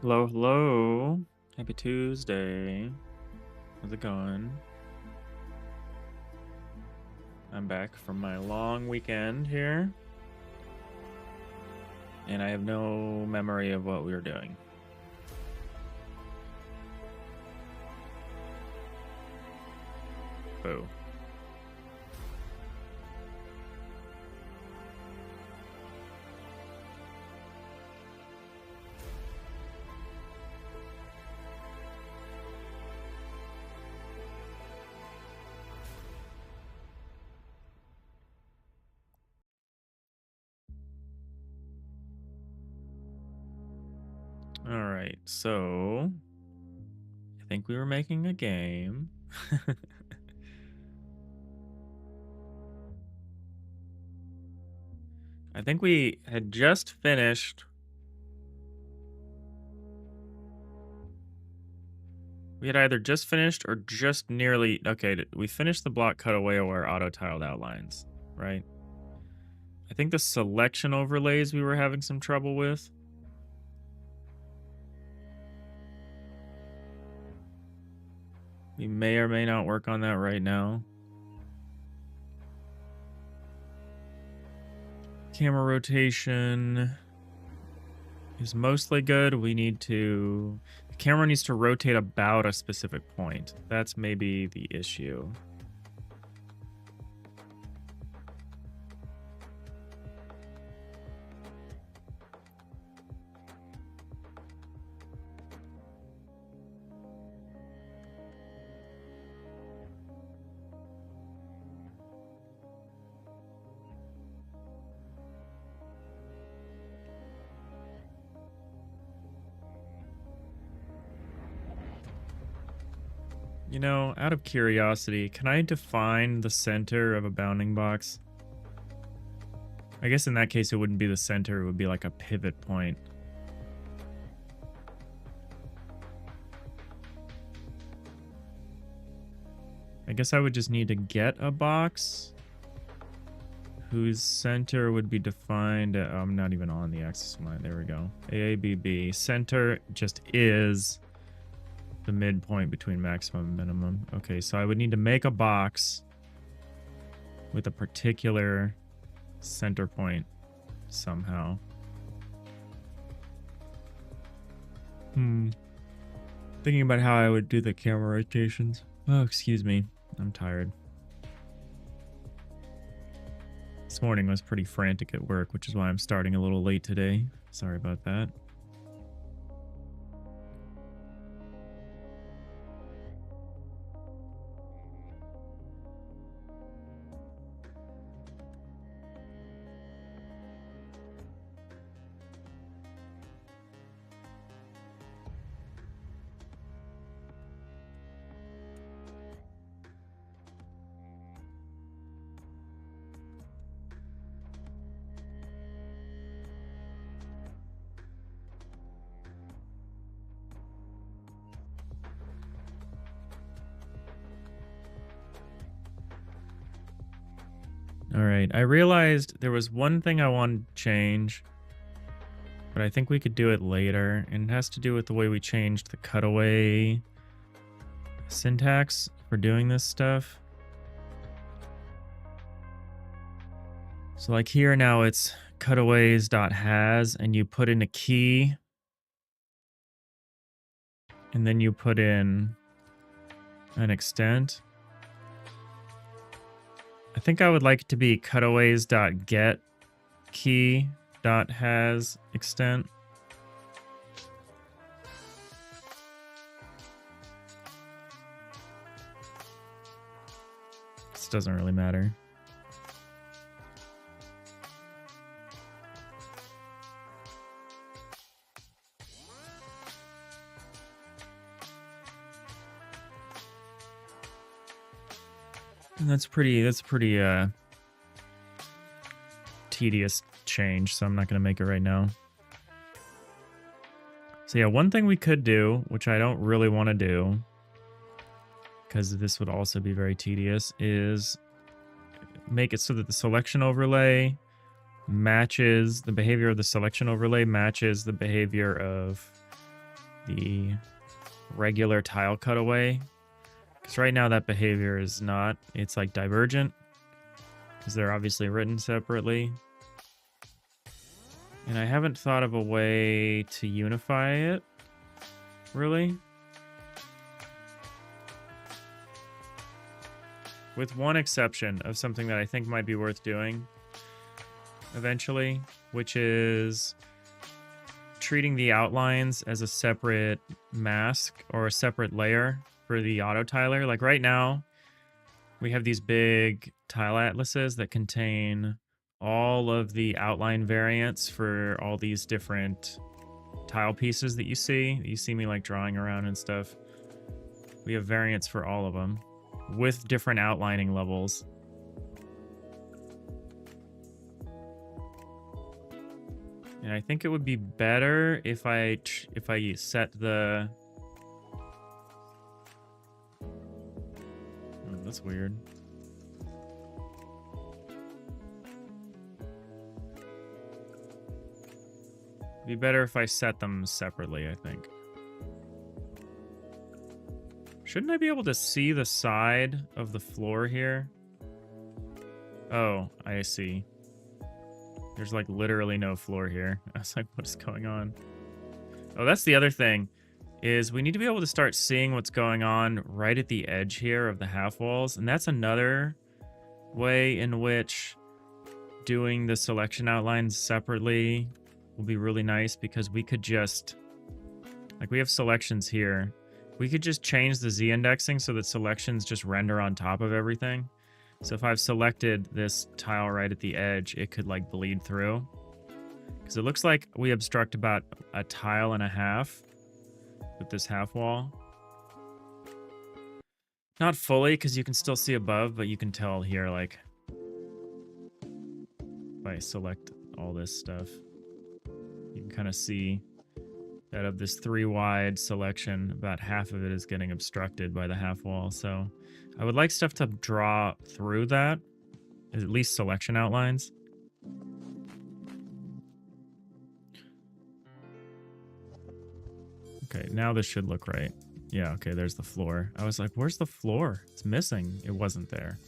Hello, hello. Happy Tuesday. How's it going? I'm back from my long weekend here. And I have no memory of what we were doing. Boo. All right, so I think we were making a game. I think we had just finished. We had either just finished or just nearly. Okay, we finished the block cutaway or auto tiled outlines, right? I think the selection overlays we were having some trouble with. We may or may not work on that right now. Camera rotation is mostly good. The camera needs to rotate about a specific point. That's maybe the issue. You know, out of curiosity, can I define the center of a bounding box? I guess in that case, it wouldn't be the center. It would be like a pivot point. I guess I would just need to get a box whose center would be defined. I'm not even on the axis line. There we go. AABB. Center just is the midpoint between maximum and minimum. Okay, so I would need to make a box with a particular center point somehow. Thinking about how I would do the camera rotations. Oh, excuse me. I'm tired. This morning was pretty frantic at work, which is why I'm starting a little late today. Sorry about that. All right, I realized there was one thing I wanted to change, but I think we could do it later, and it has to do with the way we changed the cutaway syntax for doing this stuff. So like here now it's cutaways.has, and you put in a key, and then you put in an extent. I think I would like it to be cutaways.get key.has extent. This doesn't really matter. And that's pretty tedious change, so I'm not going to make it right now. So yeah, one thing we could do, which I don't really want to do, because this would also be very tedious, is make it so that the selection overlay matches the behavior of the selection overlay matches the behavior of the regular tile cutaway. Because right now that behavior is not, it's like divergent. Because they're obviously written separately. And I haven't thought of a way to unify it, really. With one exception of something that I think might be worth doing eventually, which is treating the outlines as a separate mask or a separate layer for the auto tiler. Like right now, we have these big tile atlases that contain all of the outline variants for all these different tile pieces that you see me like drawing around and stuff. We have variants for all of them with different outlining levels. And I think it would be better if I set the... Oh, that's weird. Be better if I set them separately, I think. Shouldn't I be able to see the side of the floor here? Oh, I see. There's like literally no floor here. I was like, what is going on? Oh, that's the other thing, is we need to be able to start seeing what's going on right at the edge here of the half walls. And that's another way in which doing the selection outlines separately will be really nice, because we could just, like, we have selections here. We could just change the Z indexing so that selections just render on top of everything. So if I've selected this tile right at the edge, it could like bleed through. Because it looks like we obstruct about a tile and a half with this half wall. Not fully, because you can still see above, but you can tell here, like, if I select all this stuff, you can kind of see that of this 3 wide selection, about half of it is getting obstructed by the half wall. So I would like stuff to draw through that, at least selection outlines. Okay, now this should look right. Yeah, okay, there's the floor. I was like, where's the floor? It's missing. It wasn't there.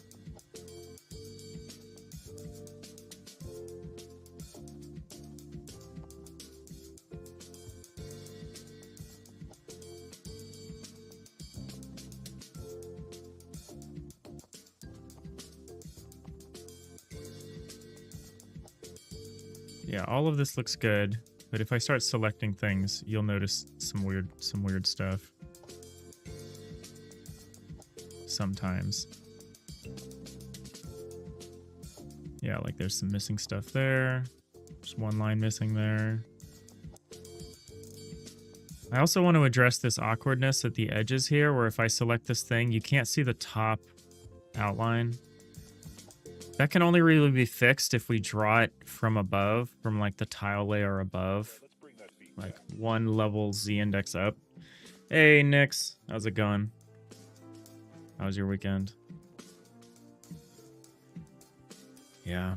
Yeah, all of this looks good, but if I start selecting things, you'll notice some weird stuff. Sometimes. Yeah, like there's some missing stuff there. There's one line missing there. I also want to address this awkwardness at the edges here, where if I select this thing, you can't see the top outline. That can only really be fixed if we draw it from above, from like the tile layer above. Like one level Z index up. Hey, Nix. How's it going? How was your weekend? Yeah.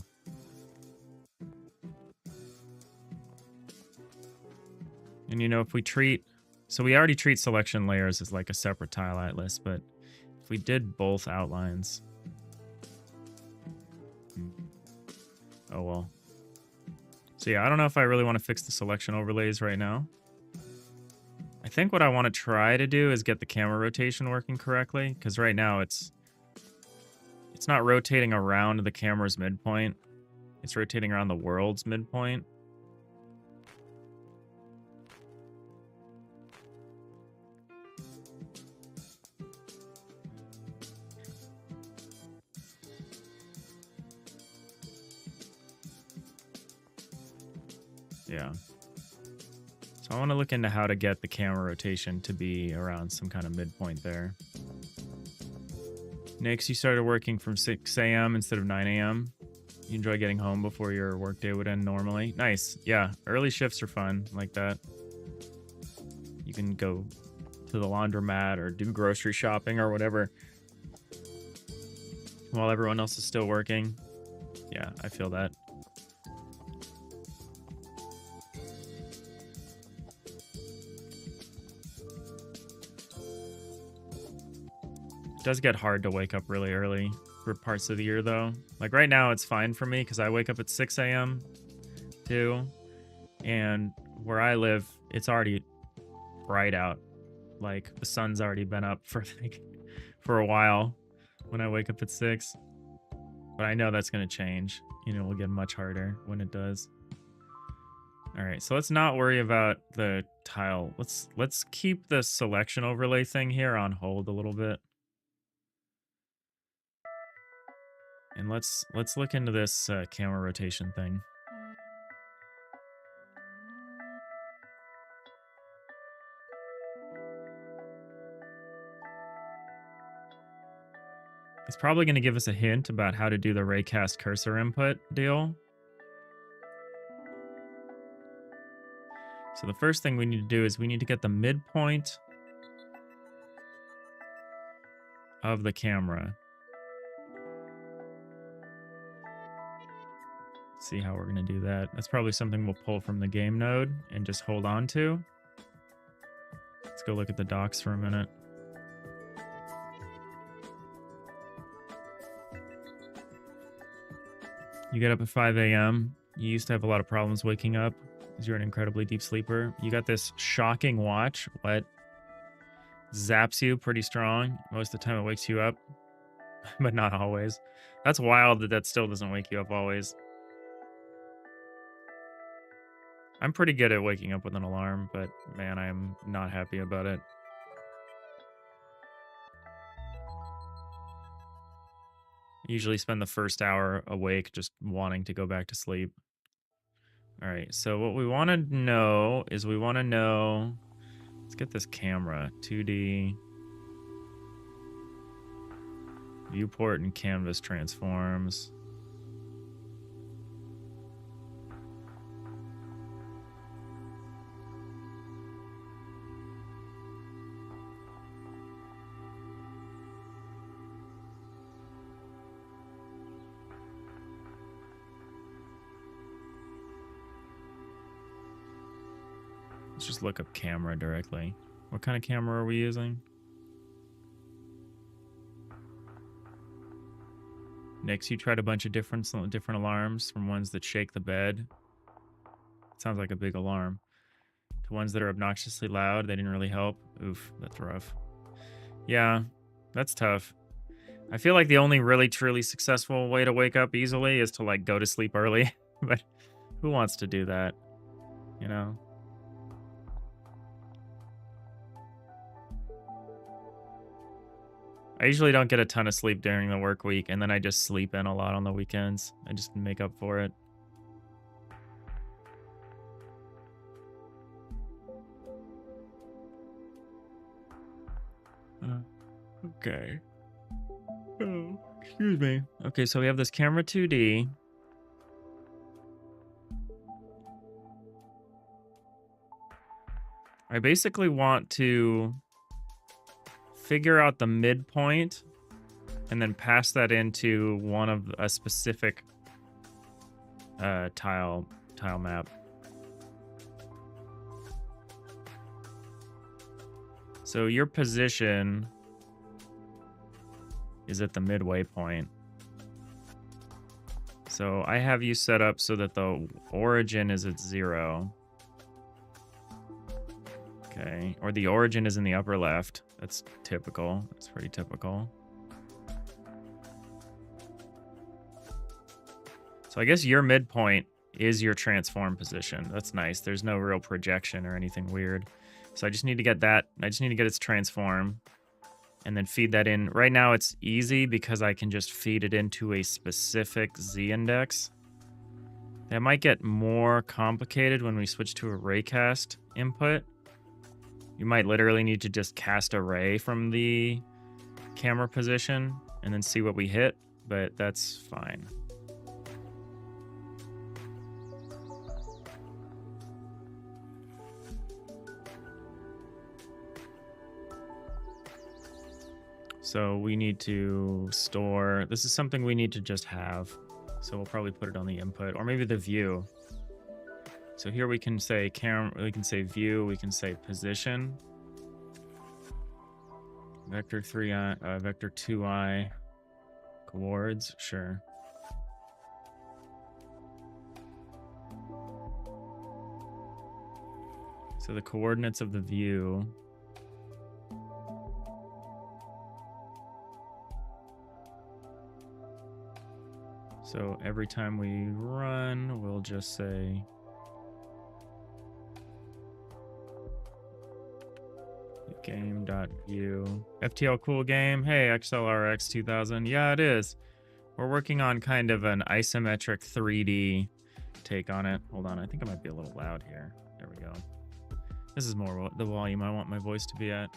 And you know, if we treat... So we already treat selection layers as like a separate tile atlas, but if we did both outlines... Oh, well. So yeah, I don't know if I really want to fix the selection overlays right now. I think what I want to try to do is get the camera rotation working correctly, because right now it's not rotating around the camera's midpoint. It's rotating around the world's midpoint. Yeah. So I want to look into how to get the camera rotation to be around some kind of midpoint there. Nix, you started working from 6 a.m. instead of 9 a.m. You enjoy getting home before your workday would end normally. Nice. Yeah, early shifts are fun like that. You can go to the laundromat or do grocery shopping or whatever while everyone else is still working. Yeah, I feel that. It does get hard to wake up really early for parts of the year, though. Like right now, it's fine for me because I wake up at 6 a.m. too. And where I live, it's already bright out. Like the sun's already been up for for a while when I wake up at 6. But I know that's going to change. You know, it'll get much harder when it does. All right, so let's not worry about the tile. Let's keep the selection overlay thing here on hold a little bit. And let's look into this camera rotation thing. It's probably going to give us a hint about how to do the raycast cursor input deal. So the first thing we need to do is we need to get the midpoint of the camera. Let's see how we're going to do that. That's probably something we'll pull from the game node and just hold on to. Let's go look at the docs for a minute. You get up at 5 a.m. You used to have a lot of problems waking up because you're an incredibly deep sleeper. You got this shocking watch. What? Zaps you pretty strong. Most of the time it wakes you up, but not always. That's wild that that still doesn't wake you up always. I'm pretty good at waking up with an alarm, but man, I am not happy about it. Usually spend the first hour awake just wanting to go back to sleep. All right, so what we want to know is let's get this camera, 2D, viewport and canvas transforms. Let's just look up camera directly. What kind of camera are we using? Next, you tried a bunch of different alarms, from ones that shake the bed. Sounds like a big alarm. To ones that are obnoxiously loud. They didn't really help. Oof, that's rough. Yeah, that's tough. I feel like the only really truly successful way to wake up easily is to like go to sleep early. But who wants to do that? You know? I usually don't get a ton of sleep during the work week, and then I just sleep in a lot on the weekends. I just make up for it. Okay. Oh, excuse me. Okay, so we have this camera 2D. I basically want to figure out the midpoint and then pass that into one of a specific tile map. So your position is at the midway point. So I have you set up so that the origin is at 0. Okay, or the origin is in the upper left. That's typical. That's pretty typical. So I guess your midpoint is your transform position. That's nice. There's no real projection or anything weird. So I just need to get that. I just need to get its transform and then feed that in. Right now it's easy because I can just feed it into a specific Z index. That might get more complicated when we switch to a raycast input. You might literally need to just cast a ray from the camera position and then see what we hit, but that's fine. So we need to store, this is something we need to just have. So we'll probably put it on the input or maybe the view. So here we can say camera, we can say view, we can say position. Vector 3i, vector 2i coords, sure. So the coordinates of the view. So every time we run, we'll just say game.view. FTL cool game. Hey, XLRX 2000. Yeah, it is. We're working on kind of an isometric 3D take on it. Hold on, I think I might be a little loud here. There we go. This is more the volume I want my voice to be at.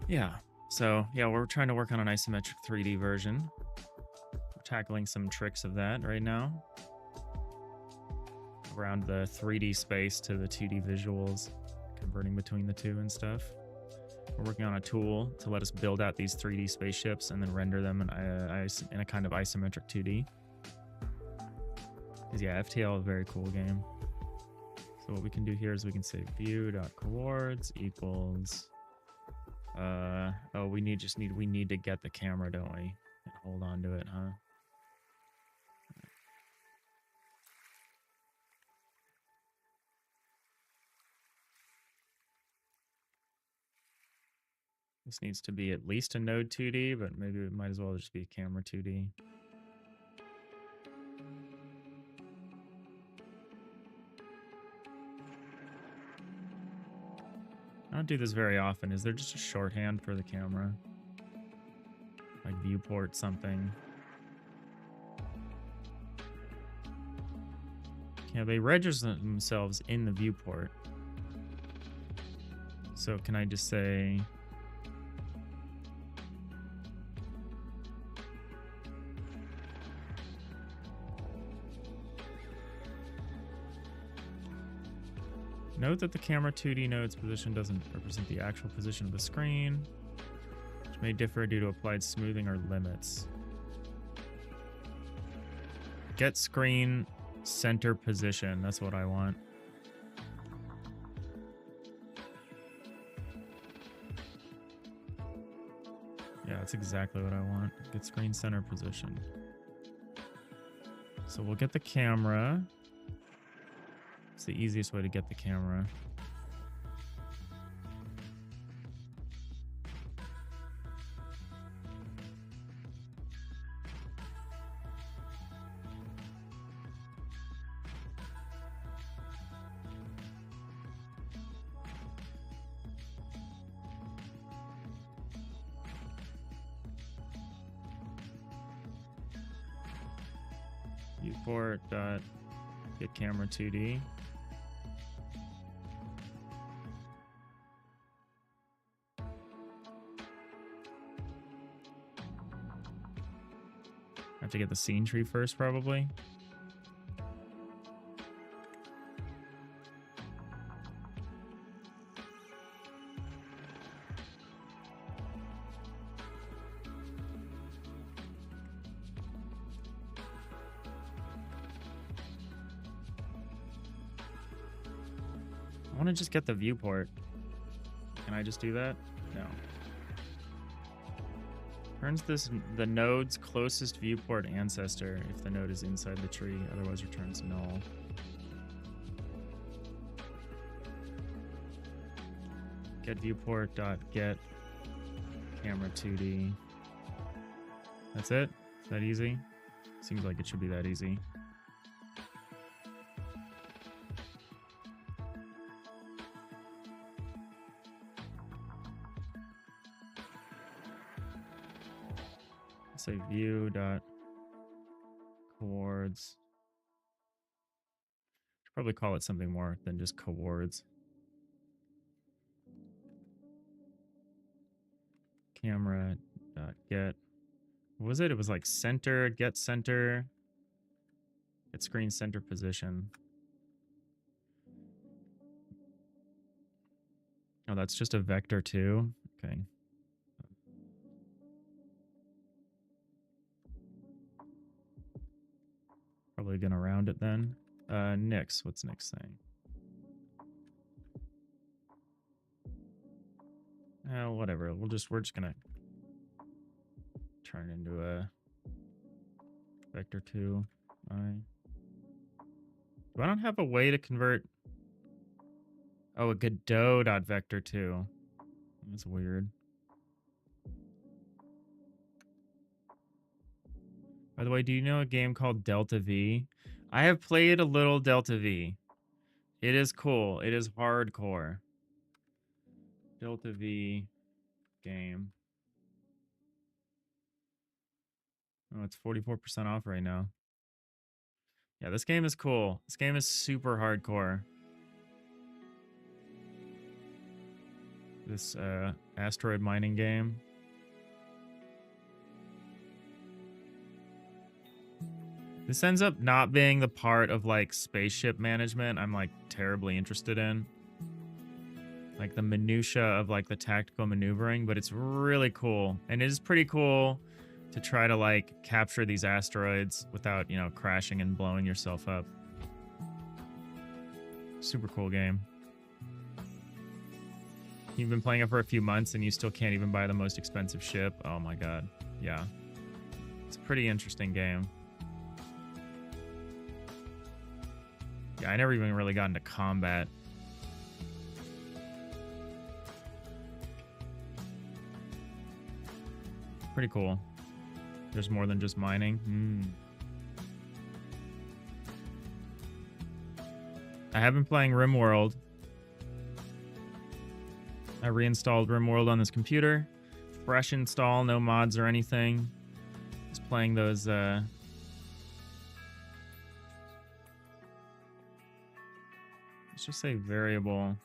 Yeah, so yeah, we're trying to work on an isometric 3D version. We're tackling some tricks of that right now. Around the 3D space to the 2D visuals, converting between the two and stuff. We're working on a tool to let us build out these 3D spaceships and then render them in a kind of isometric 2D. Because yeah, FTL is a very cool game. So what we can do here is we can say view.coords equals oh, we need to get the camera, don't we? And hold on to it, huh? This needs to be at least a node 2D, but maybe it might as well just be a camera 2D. I don't do this very often. Is there just a shorthand for the camera? Like viewport something? Yeah, they register themselves in the viewport. So can I just say... Note that the camera 2D node's position doesn't represent the actual position of the screen, which may differ due to applied smoothing or limits. Get screen center position, that's what I want. Yeah, that's exactly what I want. Get screen center position. So we'll get the camera. It's the easiest way to get the camera. Viewport dot get camera 2D. Have to get the scene tree first, probably. I want to just get the viewport. Can I just do that? No. Turns the node's closest viewport ancestor if the node is inside the tree, otherwise returns null. Get viewport dot get camera 2D. That's it? Is that easy? Seems like it should be that easy. Say view dot coords. Should probably call it something more than just coords. Camera dot get. What was it? It was like center, get screen center position. Oh, that's just a vector too. Okay. Probably gonna round it then. Nix, what's Nix saying? Whatever. We're just gonna turn into a vector 2. I don't have a way to convert. Oh, a Godot dot vector 2. That's weird. By the way, do you know a game called Delta V? I have played a little Delta V. It is cool. It is hardcore. Delta V game. Oh, it's 44% off right now. Yeah, this game is cool. This game is super hardcore. This asteroid mining game. This ends up not being the part of like spaceship management I'm like terribly interested in. Like the minutia of like the tactical maneuvering, but it's really cool. And it is pretty cool to try to like capture these asteroids without, you know, crashing and blowing yourself up. Super cool game. You've been playing it for a few months and you still can't even buy the most expensive ship. Oh my god. Yeah. It's a pretty interesting game. Yeah, I never even really got into combat. Pretty cool. There's more than just mining. I have been playing RimWorld. I reinstalled RimWorld on this computer. Fresh install, no mods or anything. Just playing those let's just say variable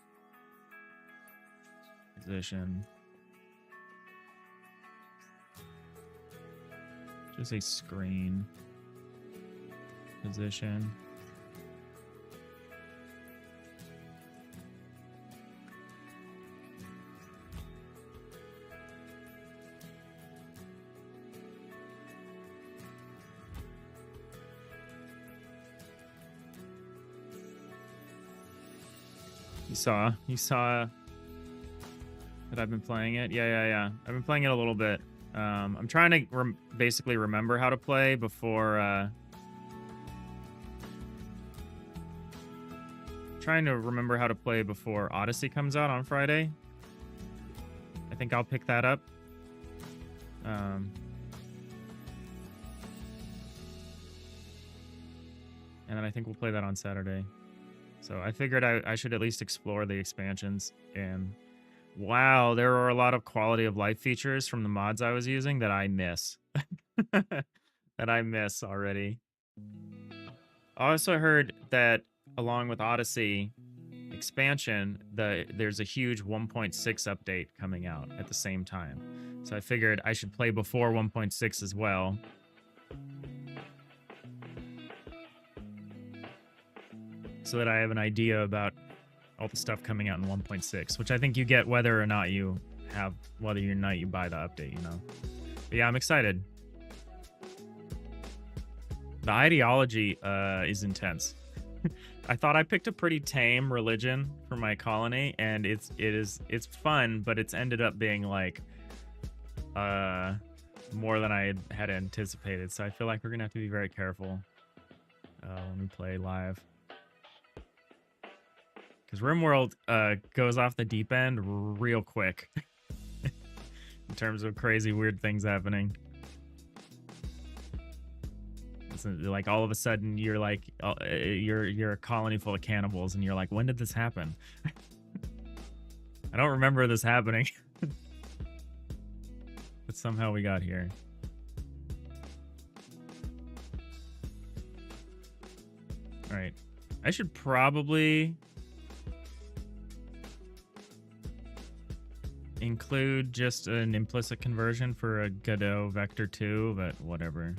position. Just say screen position. You saw that I've been playing it. Yeah. I've been playing it a little bit. I'm trying to basically remember how to play before Odyssey comes out on Friday. I think I'll pick that up. And then I think we'll play that on Saturday. So I figured I should at least explore the expansions. And wow, there are a lot of quality of life features from the mods I was using that I miss. That I miss already. I also heard that along with Odyssey expansion, there's a huge 1.6 update coming out at the same time. So I figured I should play before 1.6 as well. So that I have an idea about all the stuff coming out in 1.6, which I think you get whether or not you buy the update, you know. But yeah, I'm excited. The ideology is intense. I thought I picked a pretty tame religion for my colony, and it's fun, but it's ended up being like more than I had anticipated. So I feel like we're gonna have to be very careful when we play live. Because RimWorld goes off the deep end real quick in terms of crazy, weird things happening. It's like all of a sudden you're like you're a colony full of cannibals, and you're like, when did this happen? I don't remember this happening, but somehow we got here. All right, I should probably include just an implicit conversion for a Godot vector 2, but whatever.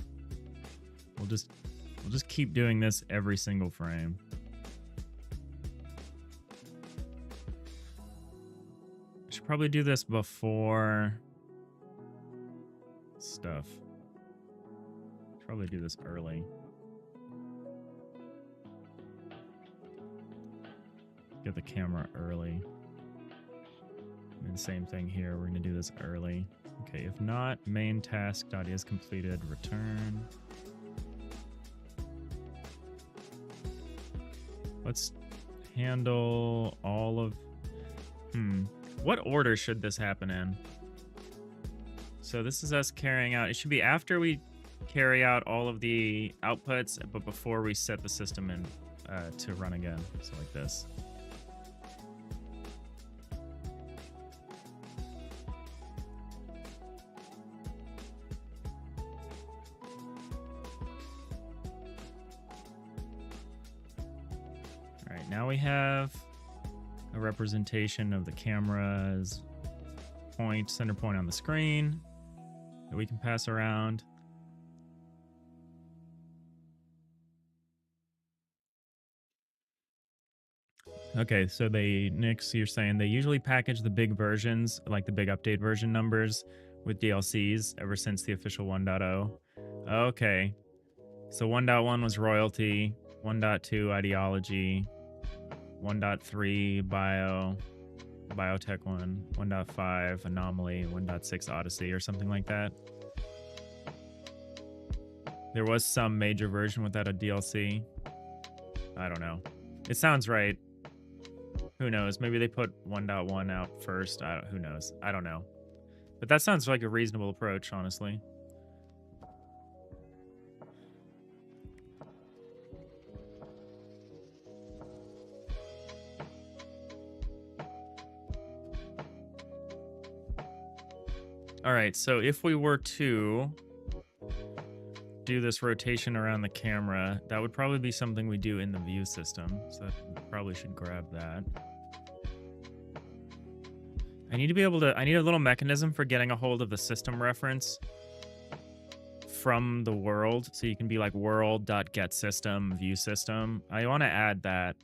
We'll just keep doing this every single frame. I should probably do this before stuff. Probably do this early. Get the camera early. And same thing here. We're going to do this early. Okay, if not, main task.is completed, return. Let's handle all of... What order should this happen in? So this is us carrying out... It should be after we carry out all of the outputs, but before we set the system in to run again. So like this. All right, now we have a representation of the camera's center point on the screen that we can pass around. Okay, so Nix, you're saying they usually package the big versions, like the big update version numbers, with DLCs ever since the official 1.0. Okay, so 1.1 was royalty, 1.2 ideology, 1.3 biotech 1, 1.5 anomaly, 1.6 odyssey, or something like that. There was some major version without a DLC. I don't know. It sounds right. Who knows? Maybe they put 1.1 out first. Who knows? I don't know. But that sounds like a reasonable approach, honestly. All right, so if we were to do this rotation around the camera, that would probably be something we do in the view system. So I probably should grab that. I need a little mechanism for getting a hold of the system reference from the world. So you can be like world.getSystem, view system. I want to add that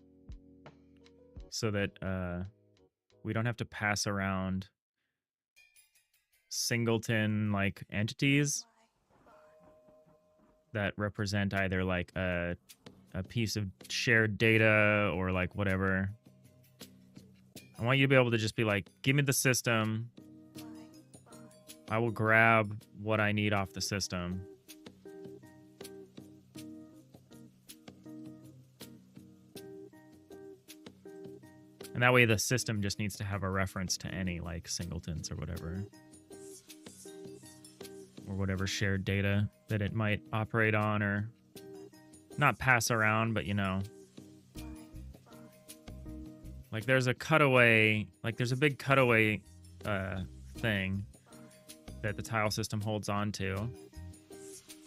so that we don't have to pass around singleton like entities that represent either like a piece of shared data or like whatever. I want you to be able to just be like, give me the system. I will grab what I need off the system. And that way the system just needs to have a reference to any like singletons or whatever. Or whatever shared data that it might operate on, or not pass around, but you know. Like there's a cutaway, like there's a big cutaway thing that the tile system holds on to.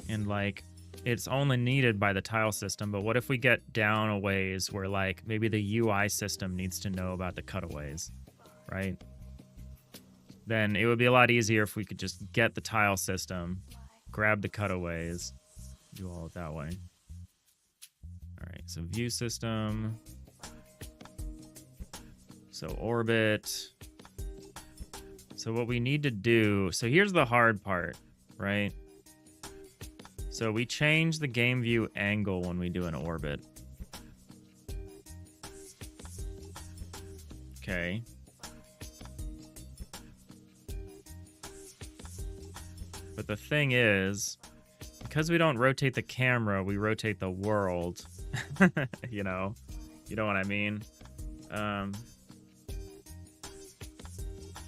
And like it's only needed by the tile system, but what if we get down a ways where like maybe the UI system needs to know about the cutaways, right? Then it would be a lot easier if we could just get the tile system, grab the cutaways, do all it that way. All right, so view system. So orbit. So what we need to do, so here's the hard part, right? So we change the game view angle when we do an orbit. Okay. But the thing is, because we don't rotate the camera, we rotate the world. You know what I mean?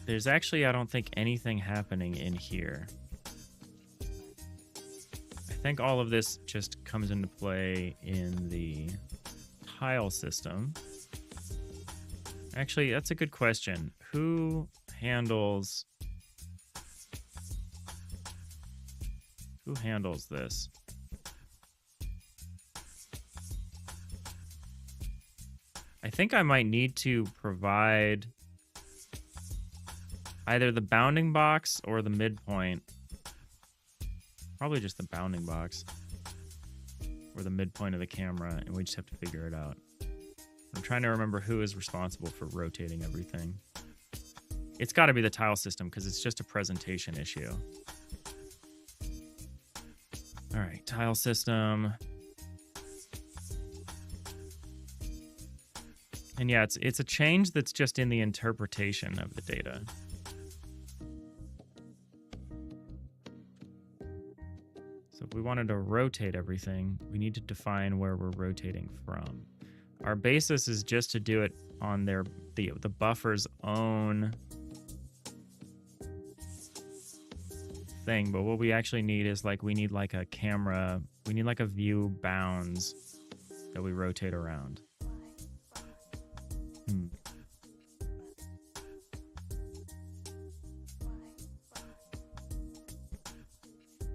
There's actually, I don't think, anything happening in here. I think all of this just comes into play in the tile system. Actually, that's a good question. Who handles this? I think I might need to provide either the bounding box or the midpoint. Probably just the bounding box or the midpoint of the camera, and we just have to figure it out. I'm trying to remember who is responsible for rotating everything. It's got to be the tile system because it's just a presentation issue. All right, tile system. And yeah, it's a change that's just in the interpretation of the data. So if we wanted to rotate everything, we need to define where we're rotating from. Our basis is just to do it on the buffer's own thing, but what we actually need is we need a camera, we need a view bounds that we rotate around.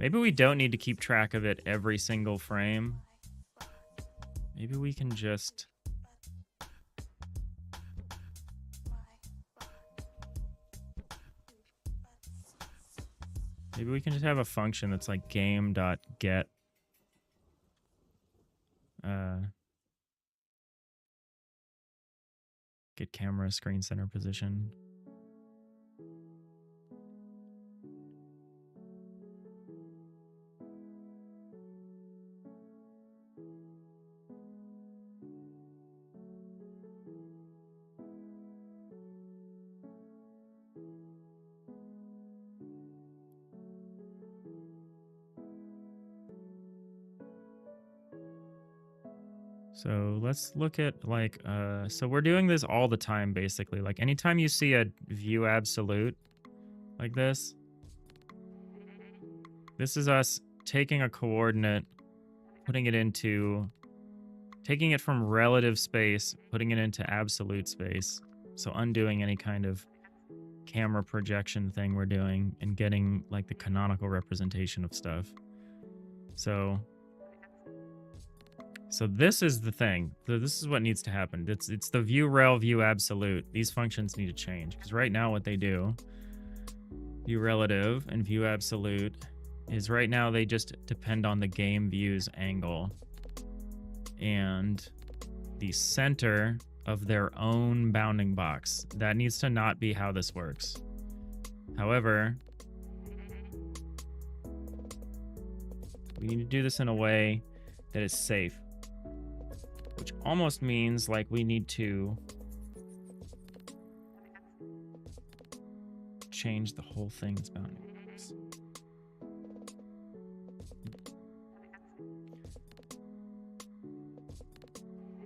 Maybe we don't need to keep track of it every single frame. Maybe we can just... Maybe we can just have a function that's like game.get get camera screen center position. So let's look at so we're doing this all the time, basically. Like anytime you see a view absolute like this is us taking a coordinate, taking it from relative space, putting it into absolute space. So undoing any kind of camera projection thing we're doing and getting like the canonical representation of stuff. So this is the thing. So this is what needs to happen. It's the view rel, view absolute. These functions need to change because right now what they do, view relative and view absolute, is right now they just depend on the game view's angle and the center of their own bounding box. That needs to not be how this works. However, we need to do this in a way that is safe, which almost means like we need to change the whole thing's bounding box.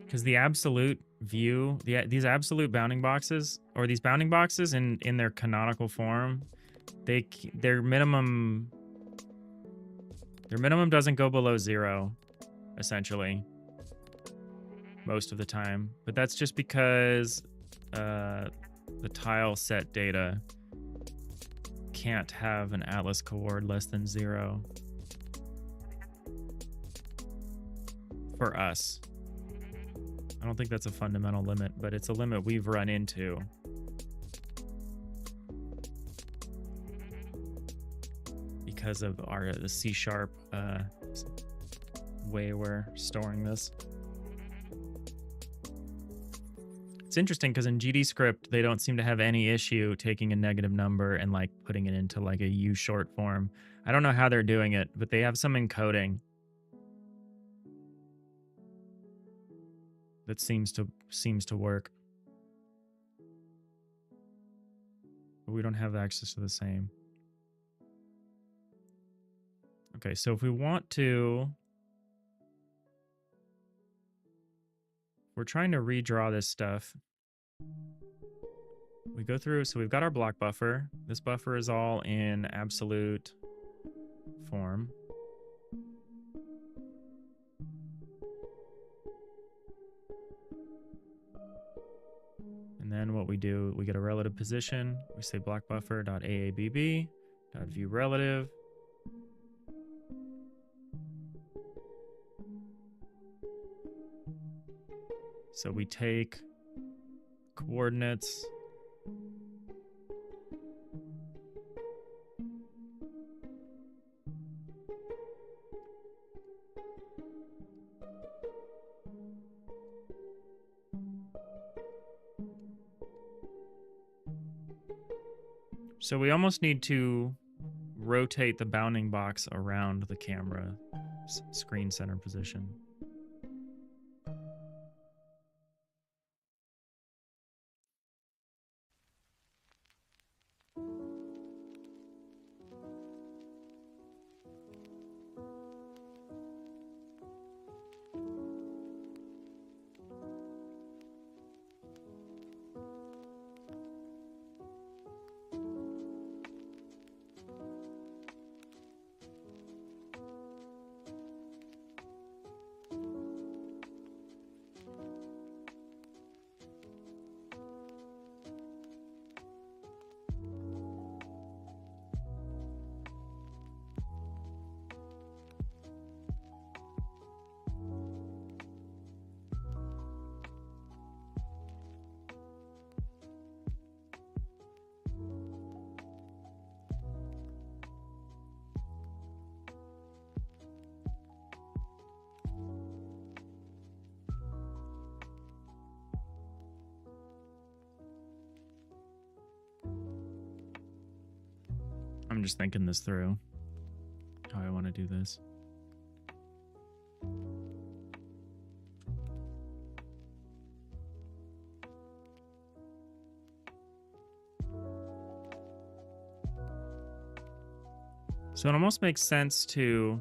Because the absolute view, these absolute bounding boxes, or these bounding boxes in their canonical form, their minimum doesn't go below 0, essentially, most of the time. But that's just because the tile set data can't have an atlas coord less than 0 for us. I don't think that's a fundamental limit, but it's a limit we've run into. Because of the C# way we're storing this. It's interesting because in GDScript, they don't seem to have any issue taking a negative number and like putting it into like a U short form. I don't know how they're doing it, but they have some encoding that seems to work. But we don't have access to the same. Okay, so if we want to, we're trying to redraw this stuff. We go through, so we've got our block buffer. This buffer is all in absolute form. And then what we do, we get a relative position. We say block buffer.aabb.viewRelative. So we take coordinates. So we almost need to rotate the bounding box around the camera screen center position. I'm just thinking this through, how I want to do this. So it almost makes sense to...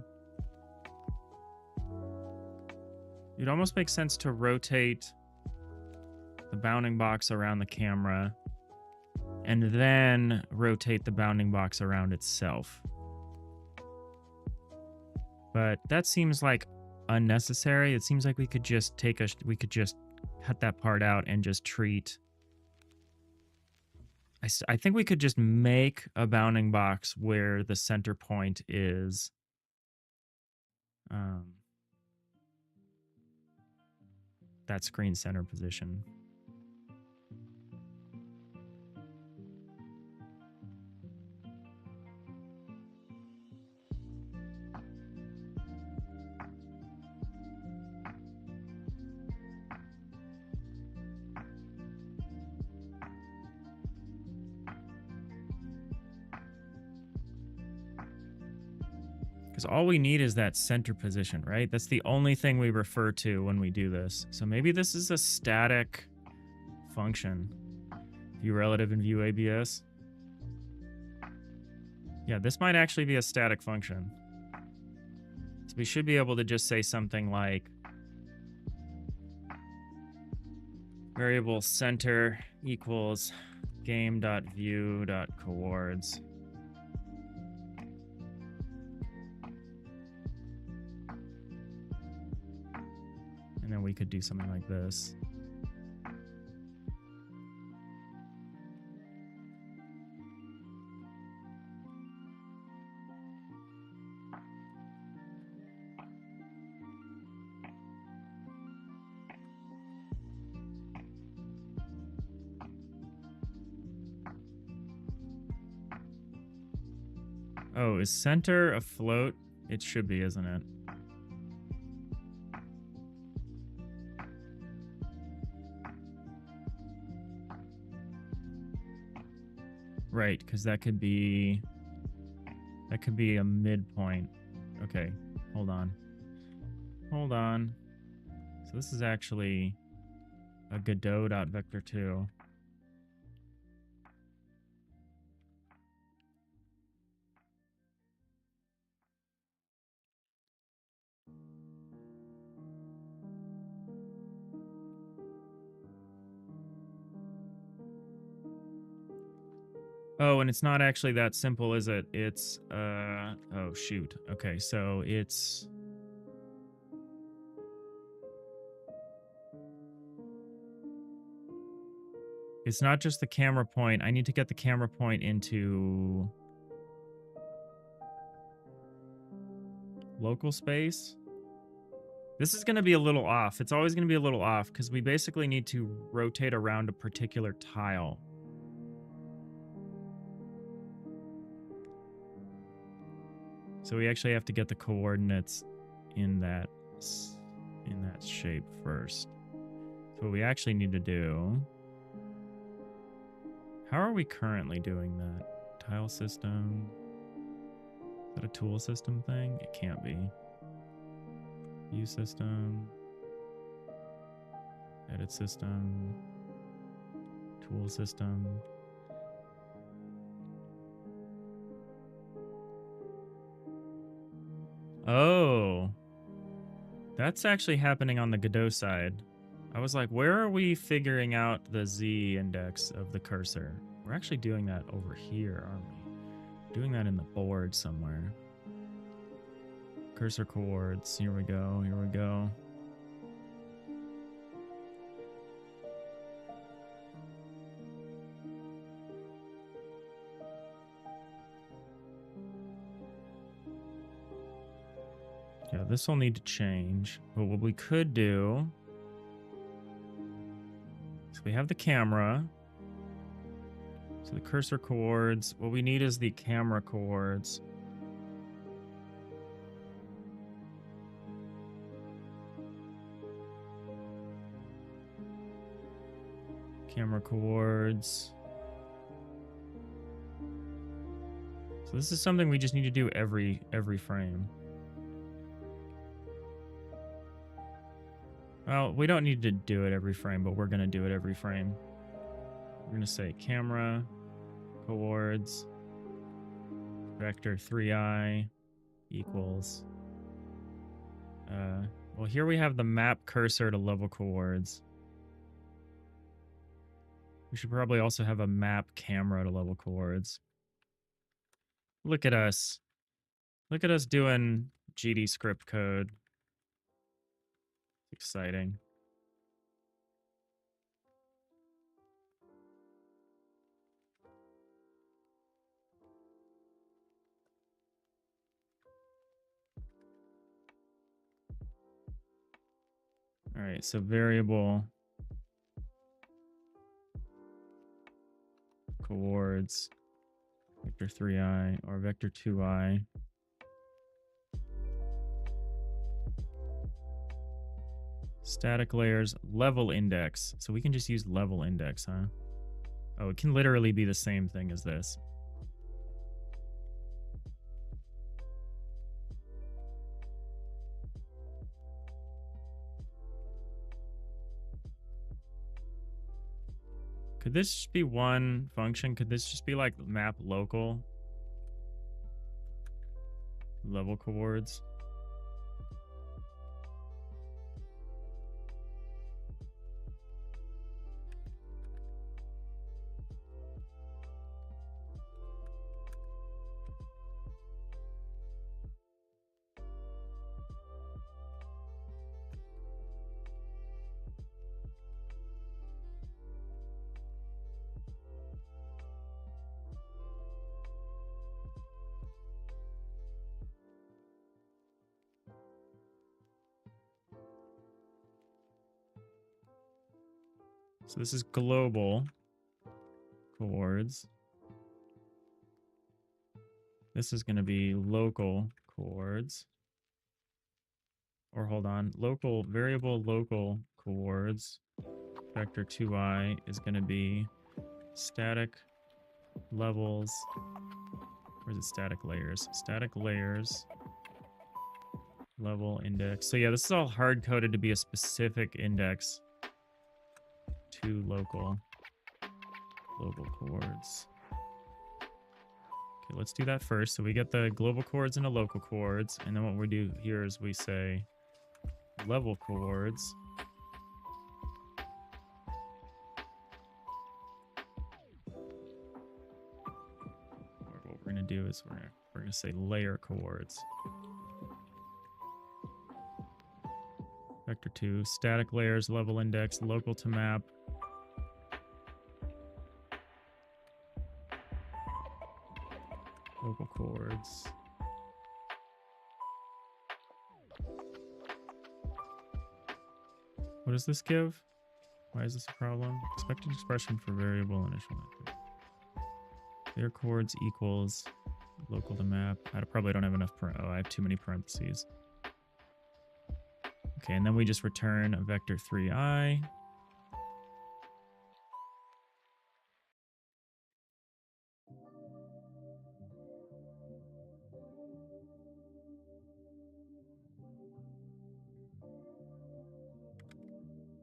It almost makes sense to rotate the bounding box around the camera and then rotate the bounding box around itself. But that seems like unnecessary. It seems like we could just cut that part out and just treat... I think we could just make a bounding box where the center point is that screen center position. Because all we need is that center position, right? That's the only thing we refer to when we do this. So maybe this is a static function. View relative and view ABS. Yeah, this might actually be a static function. So we should be able to just say something like variable center equals game.view.coords. And then we could do something like this. Oh, is center a float? It should be, isn't it? Right, because that could be a midpoint. Okay, hold on. Hold on. So this is actually a Godot.vector2. Oh, and it's not actually that simple, is it? It's, oh, shoot. Okay, so it's... It's not just the camera point. I need to get the camera point into... local space? This is going to be a little off. It's always going to be a little off, because we basically need to rotate around a particular tile. So we actually have to get the coordinates in that shape first. So what we actually need to do... How are we currently doing that? Tile system? Is that a tool system thing? It can't be. View system. Edit system. Tool system. Oh. That's actually happening on the Godot side. I was like, where are we figuring out the Z index of the cursor? We're actually doing that over here, aren't we? Doing that in the board somewhere. Cursor coords. Here we go. Here we go. Yeah, this will need to change. But what we could do... So we have the camera. So the cursor coords. What we need is the camera coords. Camera coords. So this is something we just need to do every frame. Well, we don't need to do it every frame, but we're going to do it every frame. We're going to say camera, coords, vector 3i equals. Well, here we have the map cursor to level coords. We should probably also have a map camera to level coords. Look at us. Look at us doing GD script code. Exciting. All right, so variable coords, vector 3i or vector 2i. Static layers, level index. So we can just use level index, huh? Oh, it can literally be the same thing as this. Could this just be one function? Could this just be like map local level coords? So this is global coords. This is going to be local coords. Or hold on, local variable local coords. Vector 2i is going to be static levels. Where's it? Static layers. Static layers. Level index. So yeah, this is all hard coded to be a specific index to local coords. Okay, let's do that first. So we get the global coords and the local coords, and then what we do here is we say level coords. Or what we're gonna do is we're gonna say layer coords. Vector 2, static layers, level index, local to map. Local coords. What does this give? Why is this a problem? Expected expression for variable initial method. Layer coords equals local to map. I probably don't have enough. Oh, I have too many parentheses. Okay, and then we just return a vector 3i.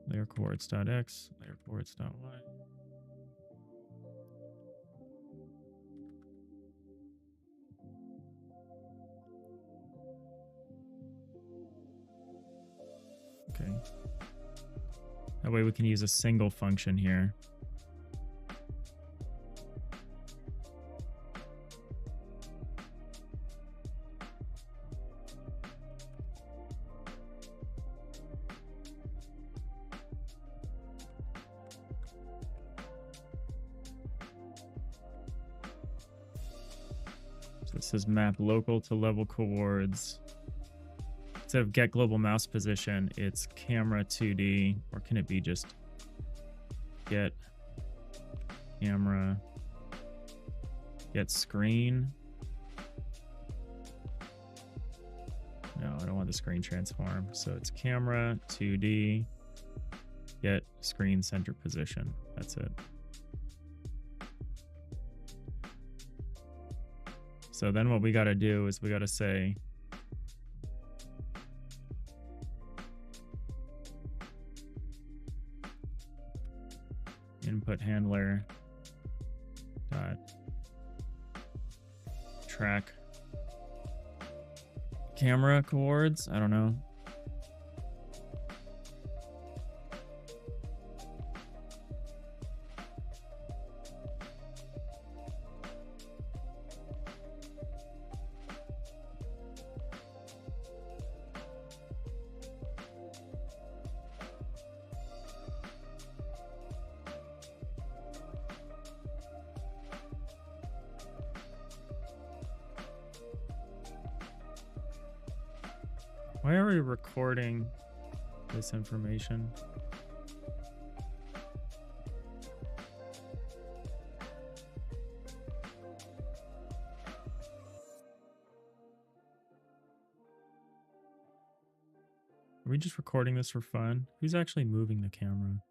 Layer coords.x, layer coords.y. Okay. That way we can use a single function here. So this is map local to level coords. Instead of get global mouse position, it's camera 2D, or can it be just get camera, get screen? No, I don't want the screen transform. So it's camera 2D, get screen center position. That's it. So then what we got to do is we got to say input handler dot track camera coords. I don't know. Why are we recording this information? Are we just recording this for fun? Who's actually moving the camera?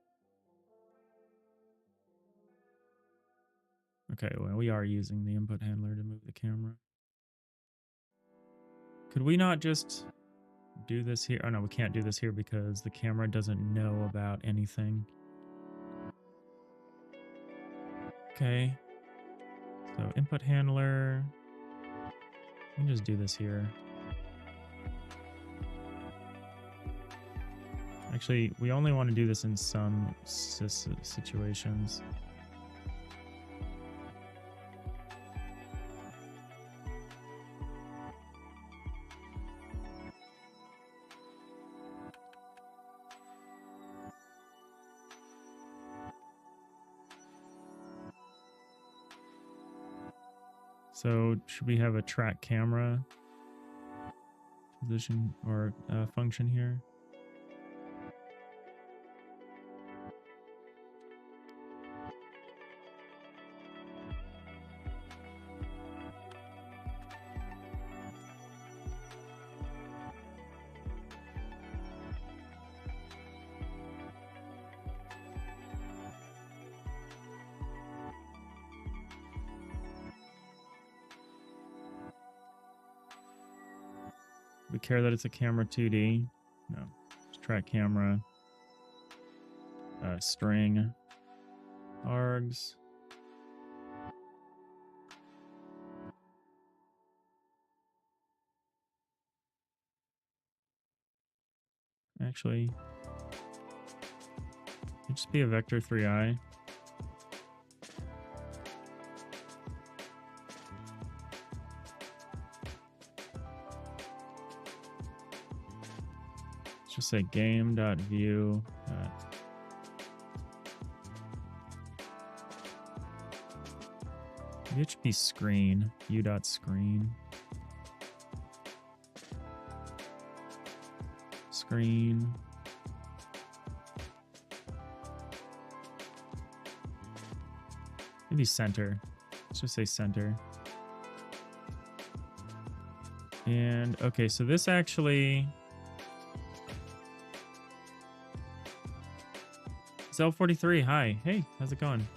Okay, well, we are using the input handler to move the camera. Could we not just do this here? Oh no, we can't do this here because the camera doesn't know about anything. Okay. So input handler. We can just do this here. Actually, we only want to do this in some situations. So should we have a track camera position or function here? We care that it's a camera 2D. No, it's track camera. String. Args. Actually, it'd just be a vector 3i. Just say game.view. Maybe it should be screen. U.screen. Screen. Maybe center. Let's just say center. And okay, so this actually. L43, hi. Hey, how's it going?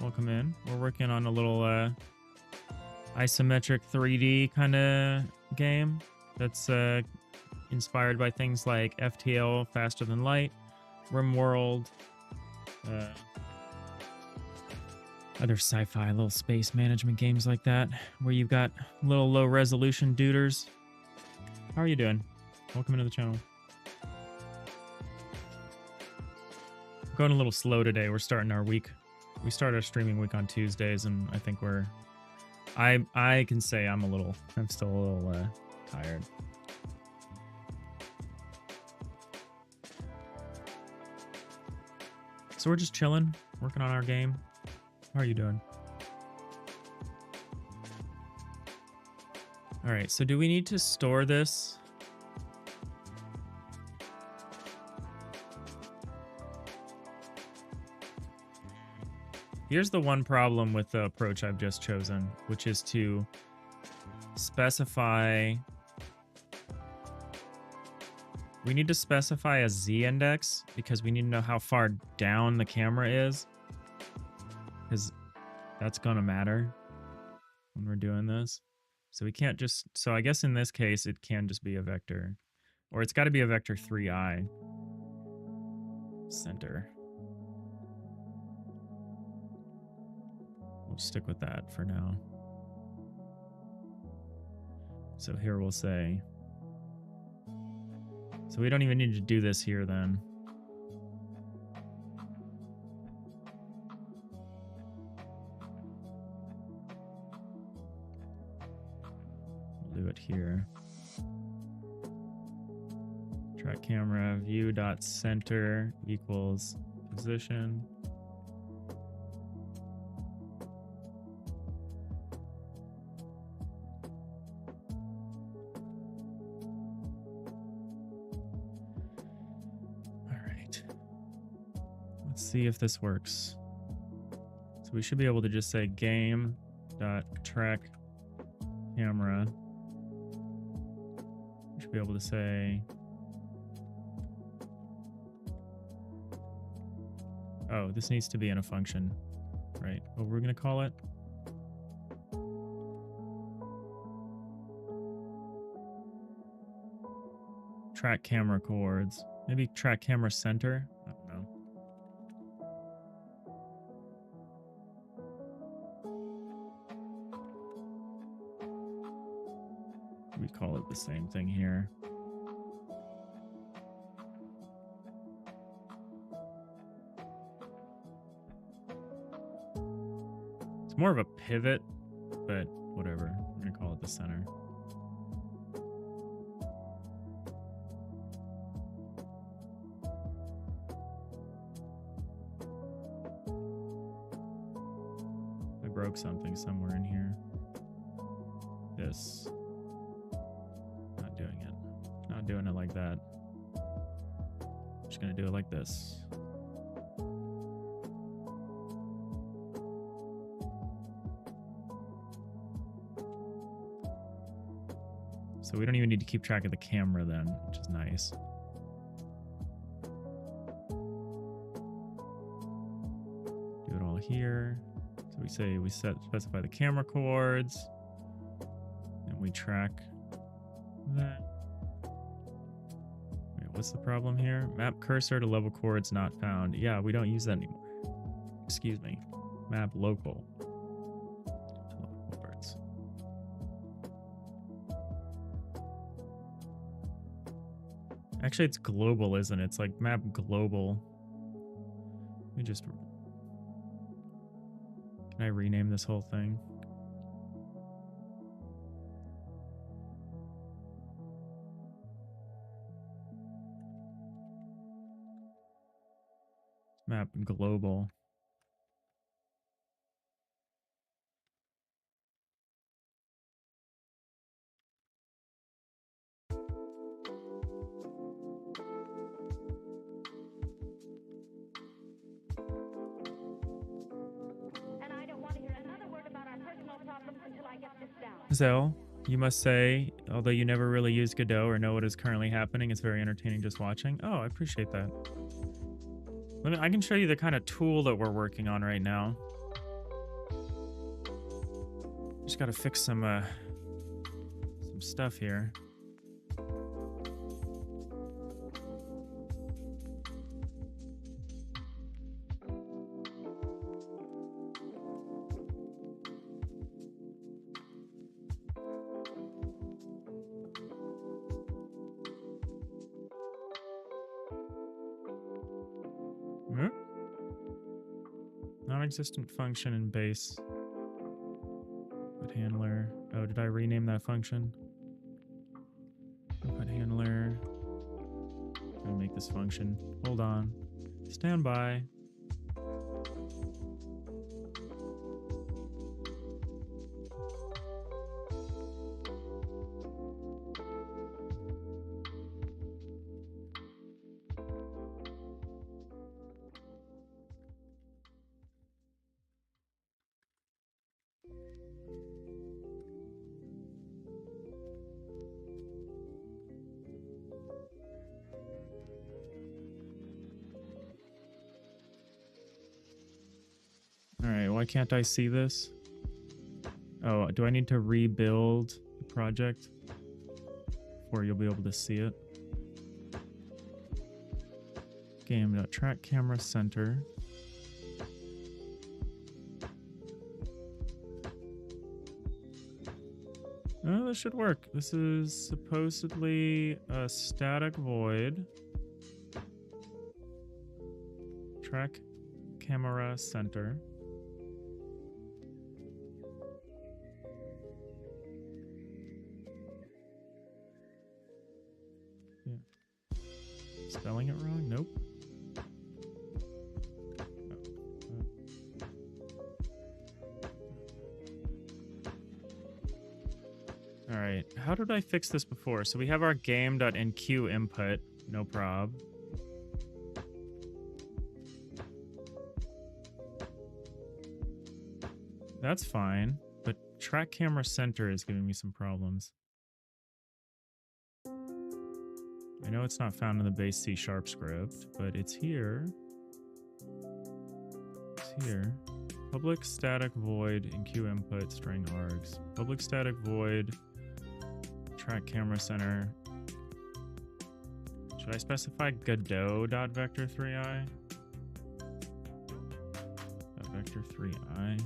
Welcome in. We're working on a little isometric 3D kind of game that's inspired by things like FTL, Faster Than Light, RimWorld, other sci-fi little space management games like that, where you've got little low resolution duders. How are you doing? Welcome into the channel. Going a little slow today. We're starting our week. We start our streaming week on Tuesdays, and I think I can say I'm still a little tired. So we're just chilling, working on our game. How are you doing? All right, so do we need to store this? Here's the one problem with the approach I've just chosen, which is to specify. We need to specify a z-index because we need to know how far down the camera is, because that's going to matter. when we're doing this. So we can't just, so I guess in this case, it can just be a vector, or it's got to be a vector 3i center. We'll stick with that for now. So here we'll say, so we don't even need to do this here then. We'll do it here. Track camera view dot center equals position. See if this works. So we should be able to just say game dot track camera. We should be able to say, oh, this needs to be in a function, right? What we're going to call it? Track camera coords. Maybe track camera center. I don't know. We call it the same thing here. It's more of a pivot, but whatever. We're going to call it the center. I broke something somewhere in here. This. Not doing it. Not doing it like that. I'm just going to do it like this. So we don't even need to keep track of the camera then, which is nice. Do it all here. So we say we specify the camera coords, and we track that. Wait, what's the problem here? Map cursor to level coords not found. Yeah, we don't use that anymore. Excuse me. Map local. Actually, it's global, isn't it? It's like map global. Let me just... Can I rename this whole thing? Map global. Zell, you must say, although you never really use Godot or know what is currently happening, it's very entertaining just watching. Oh, I appreciate that. I can show you the kind of tool that we're working on right now. Just got to fix some stuff here. Non-existent function in base. Input handler. Oh, did I rename that function? Input handler. I'm gonna make this function. Hold on. Stand by. Alright, why can't I see this? Oh, do I need to rebuild the project before you'll be able to see it? Game.track camera center. Oh, this should work. This is supposedly a static void. Track camera center. Yeah. Spelling it wrong? Nope. All right, how did I fix this before? So we have our game.enqueue input, no prob. That's fine, but track camera center is giving me some problems. I know it's not found in the base C# script, but it's here. It's here. Public static void enqueue input string args. Public static void track camera center. Should I specify Godot.vector3i? Vector3i.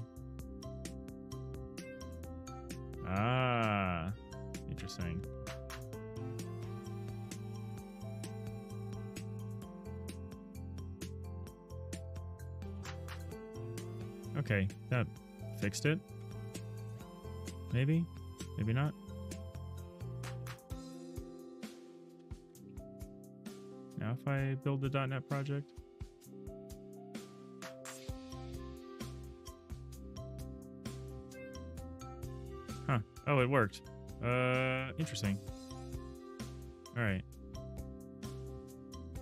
Ah, interesting. Okay, that fixed it. Maybe, maybe not. Now if I build the .NET project. Huh. Oh, it worked. Interesting. All right.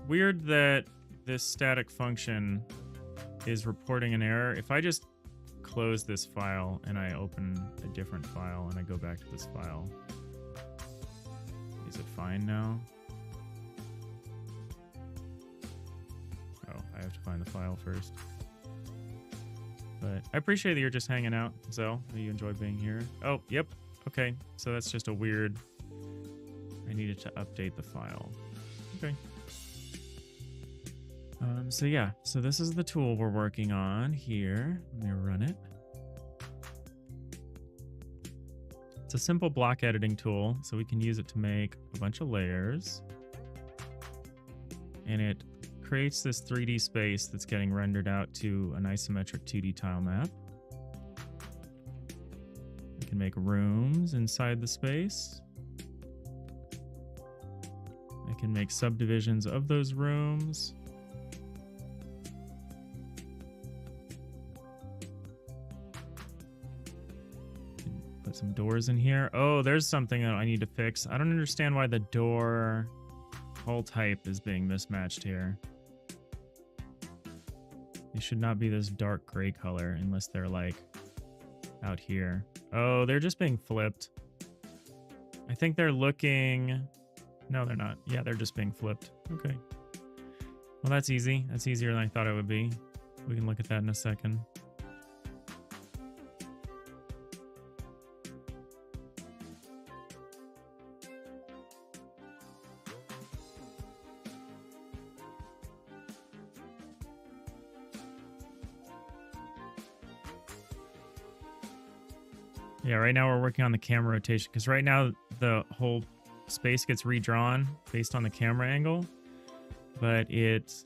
Weird that this static function is reporting an error. If I just close this file and I open a different file and I go back to this file, is it fine now? Oh, I have to find the file first. But I appreciate that you're just hanging out, Zell, that you enjoy being here. Oh, yep. Okay, so that's just a weird... I needed to update the file. Okay. So yeah, so this is the tool we're working on here. Let me run it. It's a simple block editing tool, so we can use it to make a bunch of layers. And it creates this 3D space that's getting rendered out to an isometric 2D tile map. We can make rooms inside the space. I can make subdivisions of those rooms. Put some doors in here. Oh, there's something that I need to fix. I don't understand why the door hull type is being mismatched here. They should not be this dark gray color unless they're like out here. Oh, they're just being flipped. I think they're looking... No, they're not. Yeah, they're just being flipped. Okay. Well, that's easy. That's easier than I thought it would be. We can look at that in a second. Yeah, right now we're working on the camera rotation because right now the whole space gets redrawn based on the camera angle, but it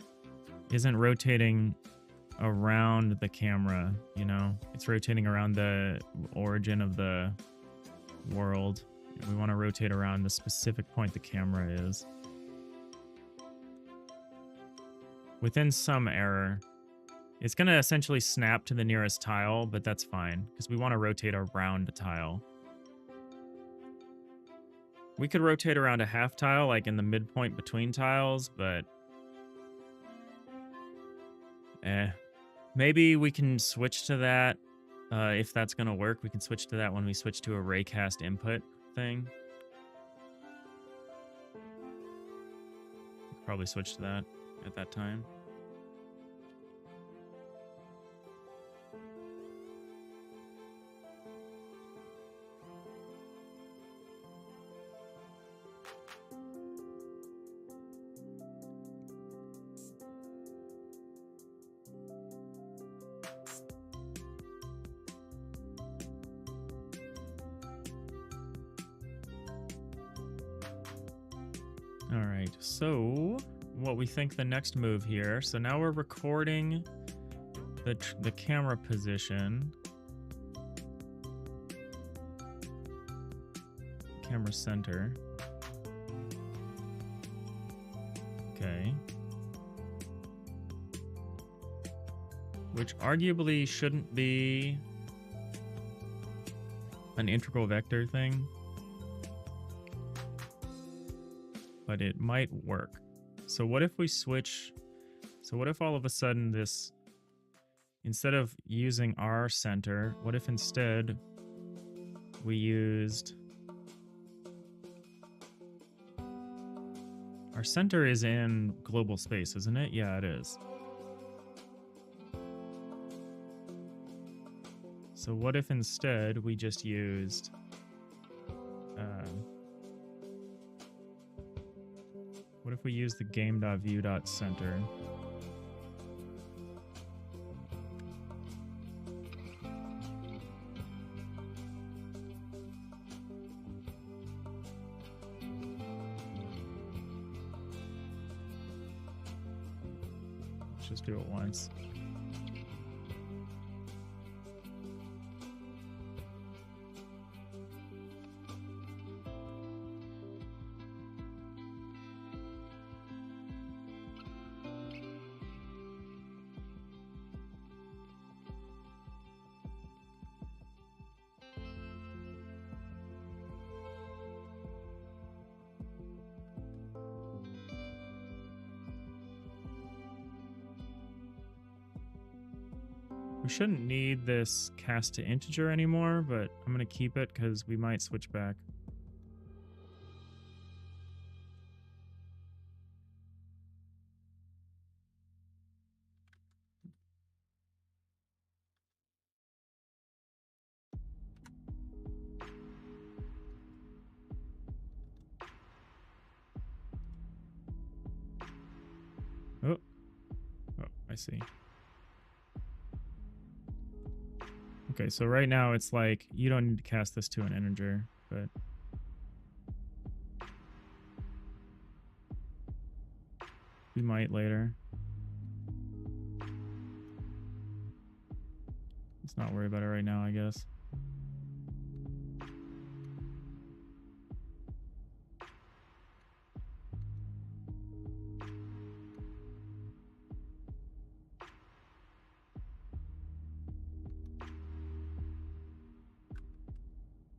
isn't rotating around the camera, you know? It's rotating around the origin of the world. We want to rotate around the specific point the camera is. Within some error. It's going to essentially snap to the nearest tile, but that's fine, because we want to rotate around a tile. We could rotate around a half tile, like in the midpoint between tiles, but... Maybe we can switch to that, if that's going to work. We can switch to that when we switch to a raycast input thing. Probably switch to that at that time. All right, so what we think the next move here. So now we're recording the camera position. Camera center. Okay. Which arguably shouldn't be an integral vector thing, but it might work. So what if we switch? So what if all of a sudden this, instead of using our center, what if instead we used, our center is in global space, isn't it? Yeah, it is. So what if instead we just used what if we use the game.view.center? Let's just do it once. We shouldn't need this cast to integer anymore, but I'm going to keep it because we might switch back. Oh, I see. Okay, so right now it's like, you don't need to cast this to an integer, but we might later. Let's not worry about it right now, I guess.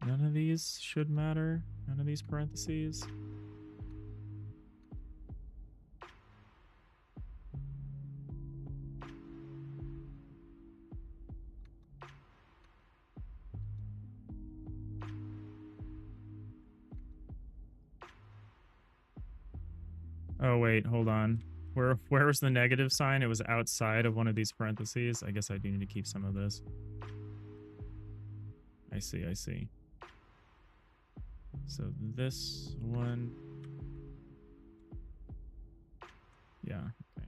None of these should matter. None of these parentheses. Oh, wait, hold on. Where was the negative sign? It was outside of one of these parentheses. I guess I do need to keep some of this. I see, I see. So this one. Yeah, okay.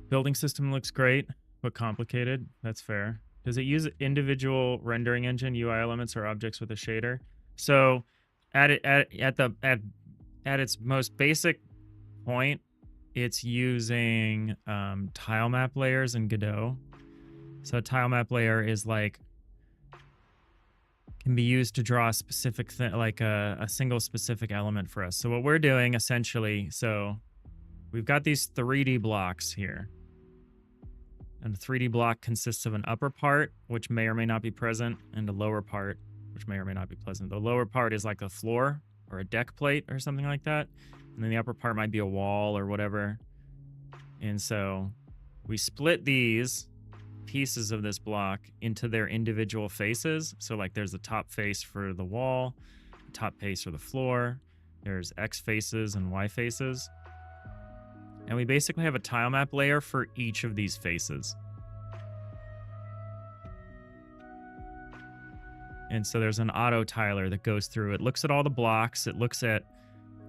Building system looks great, but complicated. That's fair. Does it use individual rendering engine, UI elements, or objects with a shader? So at its most basic point, it's using tile map layers in Godot. So a tile map layer is like, can be used to draw a specific thing, like a single specific element for us. So what we're doing essentially, so we've got these 3D blocks here. And the 3D block consists of an upper part, which may or may not be present, and a lower part, which may or may not be present. The lower part is like a floor or a deck plate or something like that. And then the upper part might be a wall or whatever. And so we split these pieces of this block into their individual faces. So like there's the top face for the wall, the top face for the floor, there's X faces and Y faces. And we basically have a tile map layer for each of these faces. And so there's an auto tiler that goes through. It looks at all the blocks. It looks at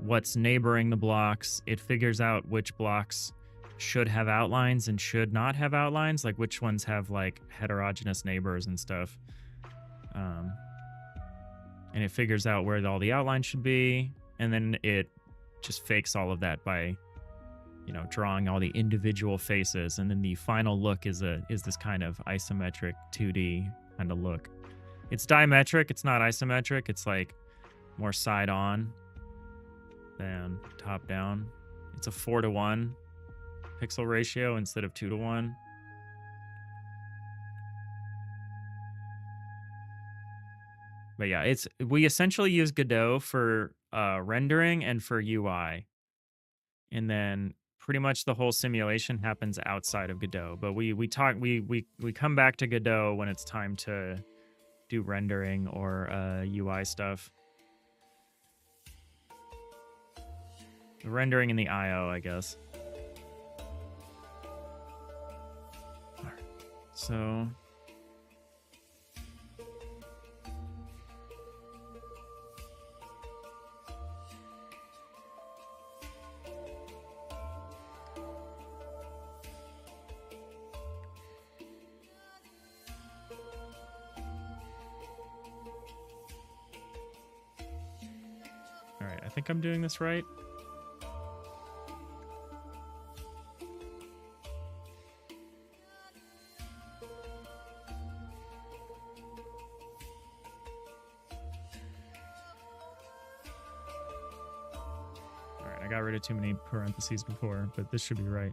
what's neighboring the blocks. It figures out which blocks should have outlines and should not have outlines, like which ones have like heterogeneous neighbors and stuff. And it figures out where all the outlines should be, and then it just fakes all of that by, you know, drawing all the individual faces, and then the final look is this kind of isometric 2D kind of look. It's dimetric, it's not isometric, it's like more side on than top down. It's a 4:1 pixel ratio instead of 2:1. But yeah, we essentially use Godot for rendering and for UI. And then pretty much the whole simulation happens outside of Godot. But we come back to Godot when it's time to do rendering or UI stuff. The rendering and the IO, I guess. Alright, so I think I'm doing this right. Alright, I got rid of too many parentheses before, but this should be right.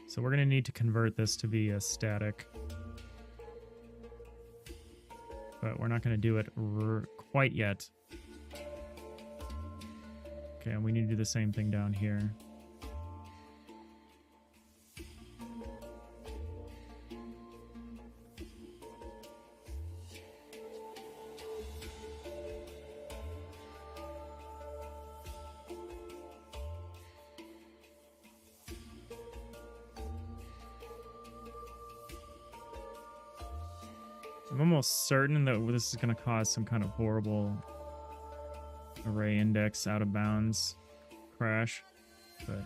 So we're going to need to convert this to be a static. But we're not going to do it quite yet. Okay, and we need to do the same thing down here. I'm almost certain that this is going to cause some kind of horrible array index out of bounds crash, but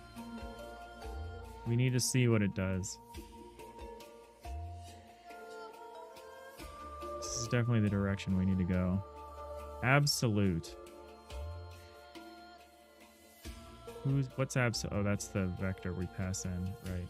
we need to see what it does. This is definitely the direction we need to go. Absolute. What's absolute? Oh, that's the vector we pass in, right?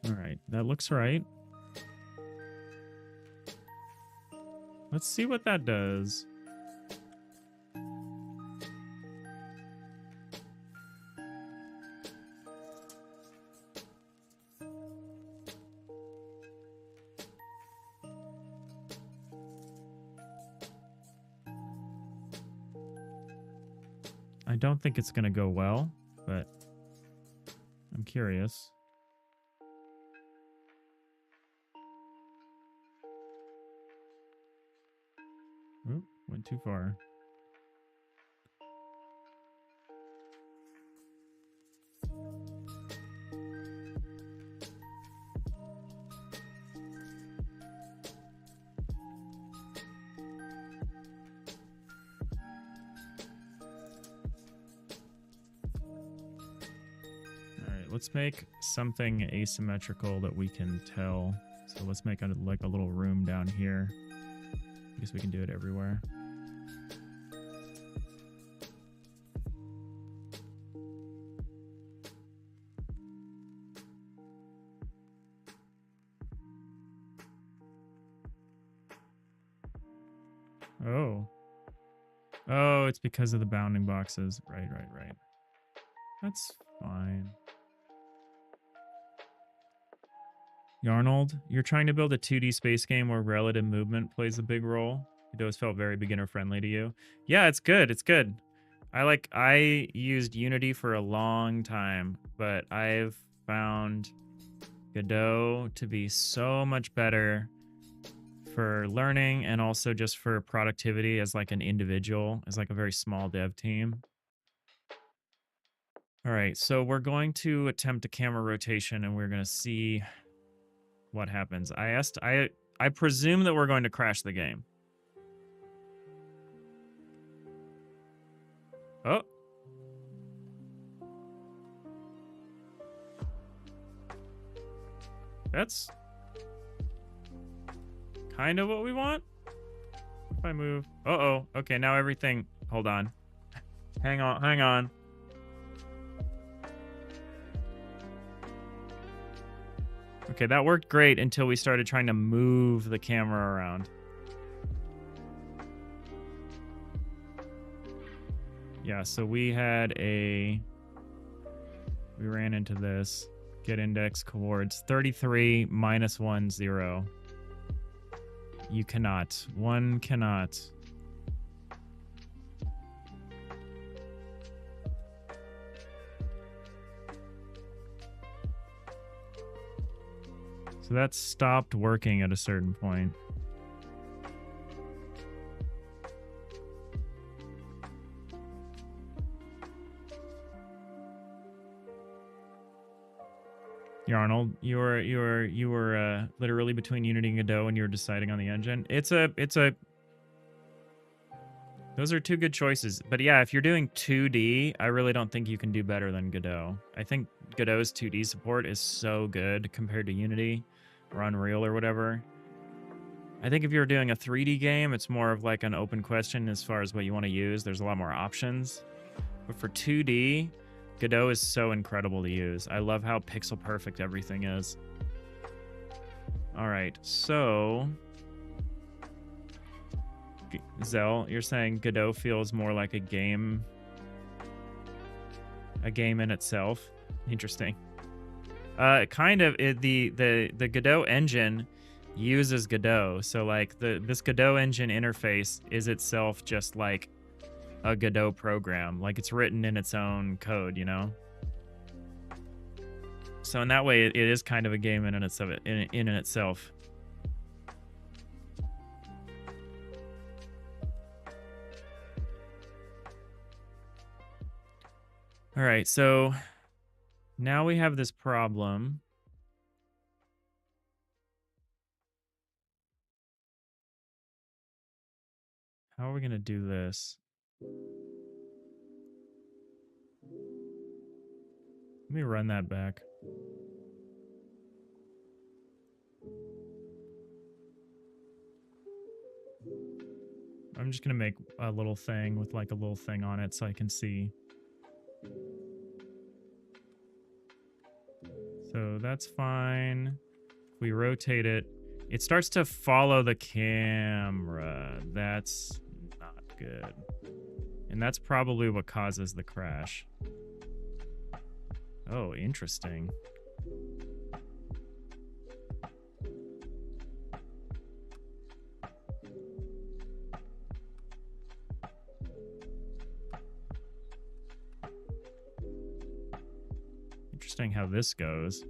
All right, that looks right. Let's see what that does. I don't think it's going to go well, but I'm curious. Oop, went too far. Let's make something asymmetrical that we can tell. So let's make like a little room down here. I guess we can do it everywhere. Oh. Oh, it's because of the bounding boxes. Right. That's fine. Yarnold, you're trying to build a 2D space game where relative movement plays a big role. It always felt very beginner friendly to you. Yeah, it's good. It's good. I used Unity for a long time, but I've found Godot to be so much better for learning and also just for productivity as like an individual, as like a very small dev team. All right, so we're going to attempt a camera rotation and we're going to see what happens. I presume that we're going to crash the game. Oh. That's kind of what we want. If I move. Uh-oh. Okay, now everything. Hold on. Hang on. Okay, that worked great until we started trying to move the camera around. Yeah, so we ran into this. Get index coords. 33 minus 1, 0. You cannot. One cannot. So that stopped working at a certain point. Arnold, you were literally between Unity and Godot and you were deciding on the engine. Those are two good choices. But yeah, if you're doing 2D, I really don't think you can do better than Godot. I think Godot's 2D support is so good compared to Unity or Unreal or whatever. I think if you're doing a 3D game, it's more of like an open question as far as what you want to use. There's a lot more options. But for 2D, Godot is so incredible to use. I love how pixel perfect everything is. All right, so Zell, you're saying Godot feels more like a game in itself. Interesting. Kind of the Godot engine uses Godot, so like this Godot engine interface is itself just like a Godot program, like it's written in its own code, you know. So in that way, it is kind of a game in itself. All right, so now we have this problem. How are we gonna do this? Let me run that back. I'm just gonna make a little thing with like a little thing on it so I can see. So that's fine. If we rotate it, it starts to follow the camera. That's not good. And that's probably what causes the crash. Oh, interesting. Interesting how this goes.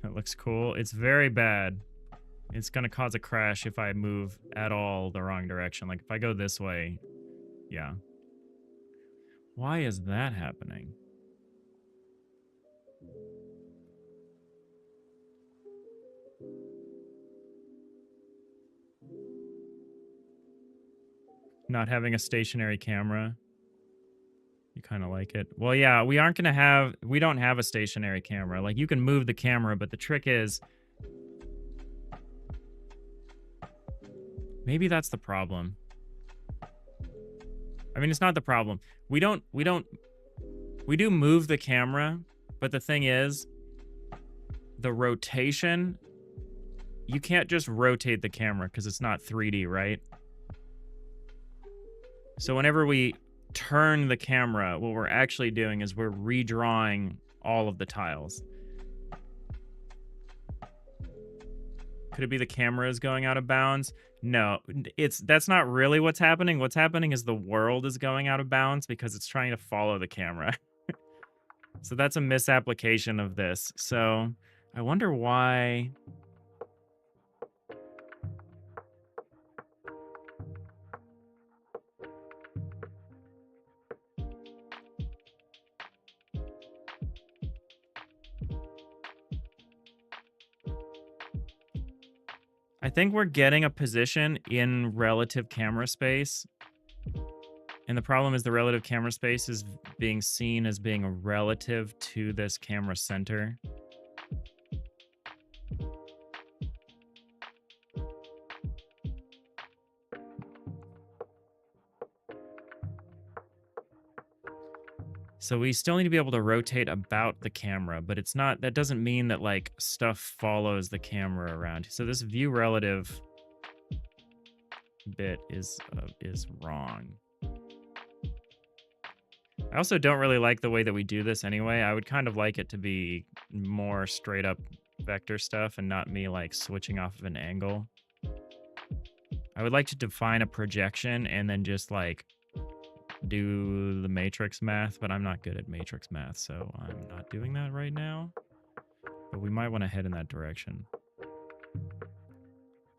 That looks cool. It's very bad. It's going to cause a crash if I move at all the wrong direction. Like if I go this way, yeah. Why is that happening? Not having a stationary camera. You kind of like it. Well, yeah, we don't have a stationary camera. Like you can move the camera, but the trick is Maybe that's the problem. I mean, it's not the problem. We do move the camera, but the thing is, the rotation, you can't just rotate the camera because it's not 3D, right? So whenever we turn the camera, what we're actually doing is we're redrawing all of the tiles. Could it be the camera is going out of bounds? No, that's not really what's happening. What's happening is the world is going out of bounds because it's trying to follow the camera. So that's a misapplication of this. So I wonder why. I think we're getting a position in relative camera space. And the problem is the relative camera space is being seen as being relative to this camera center. So we still need to be able to rotate about the camera, but it's not, that doesn't mean that like stuff follows the camera around. So this view relative bit is wrong. I also don't really like the way that we do this anyway. I would kind of like it to be more straight up vector stuff and not me like switching off of an angle. I would like to define a projection and then just like do the matrix math, but I'm not good at matrix math, so I'm not doing that right now. But we might want to head in that direction.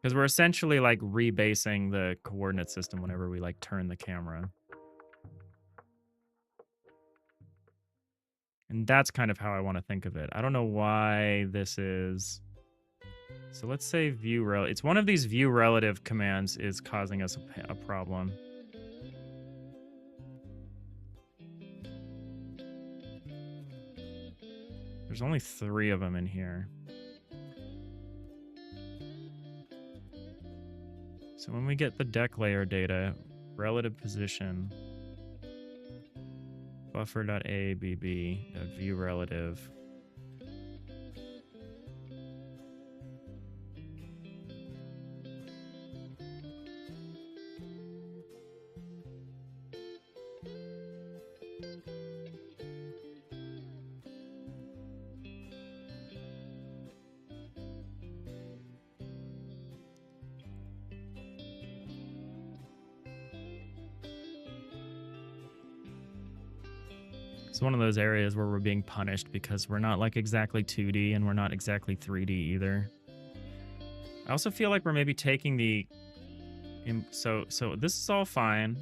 Because we're essentially like rebasing the coordinate system whenever we like turn the camera. And that's kind of how I want to think of it. I don't know why this is. So let's say view relative. It's one of these view relative commands is causing us a problem. There's only 3 of them in here. So when we get the deck layer data, relative position, buffer.abb.view relative. It's one of those areas where we're being punished because we're not like exactly 2D and we're not exactly 3D either. I also feel like we're maybe taking the... So this is all fine.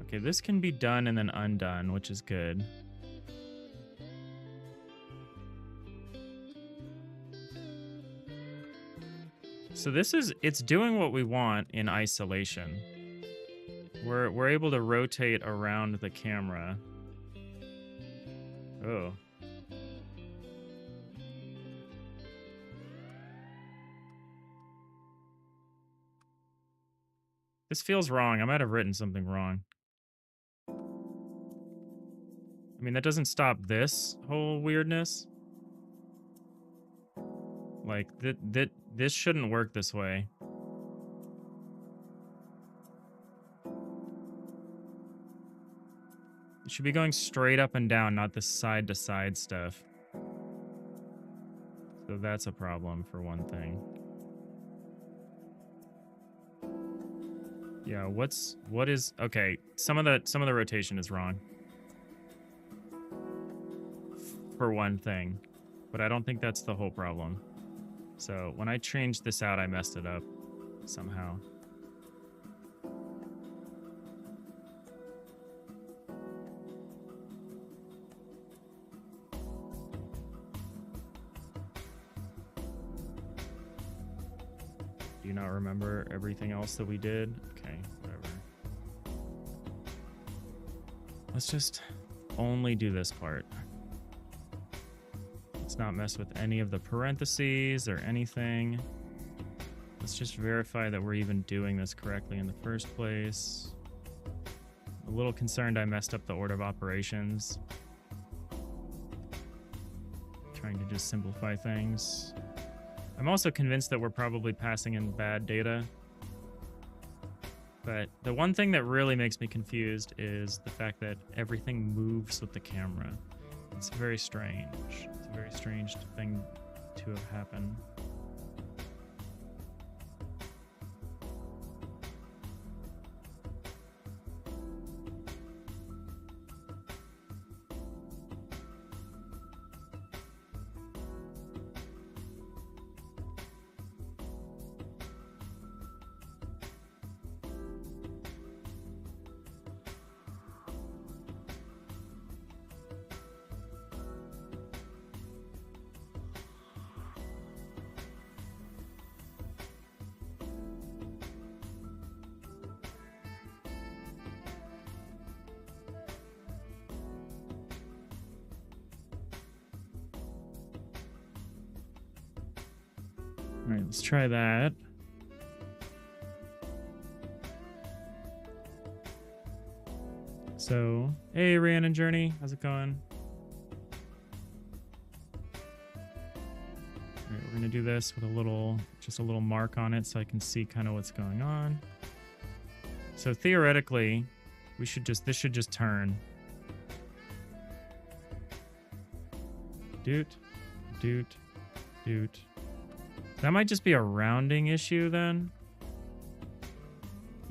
Okay, this can be done and then undone, which is good. So it's doing what we want in isolation. We're able to rotate around the camera. Oh. This feels wrong. I might have written something wrong. I mean, that doesn't stop this whole weirdness. Like, this shouldn't work this way. It should be going straight up and down, not the side-to-side stuff. So that's a problem for one thing. Yeah, what is okay, some of the rotation is wrong. For one thing. But I don't think that's the whole problem. So when I changed this out, I messed it up somehow. Do you not remember everything else that we did? Okay, whatever. Let's just only do this part. Let's not mess with any of the parentheses or anything. Let's just verify that we're even doing this correctly in the first place. A little concerned I messed up the order of operations. Trying to just simplify things. I'm also convinced that we're probably passing in bad data. But the one thing that really makes me confused is the fact that everything moves with the camera. It's very strange. It's a very strange thing to have happened. All right, let's try that. So, hey, Rhiannon Journey, how's it going? All right, we're gonna do this with just a little mark on it so I can see kind of what's going on. So theoretically, this should just turn. Doot, doot, doot. That might just be a rounding issue then.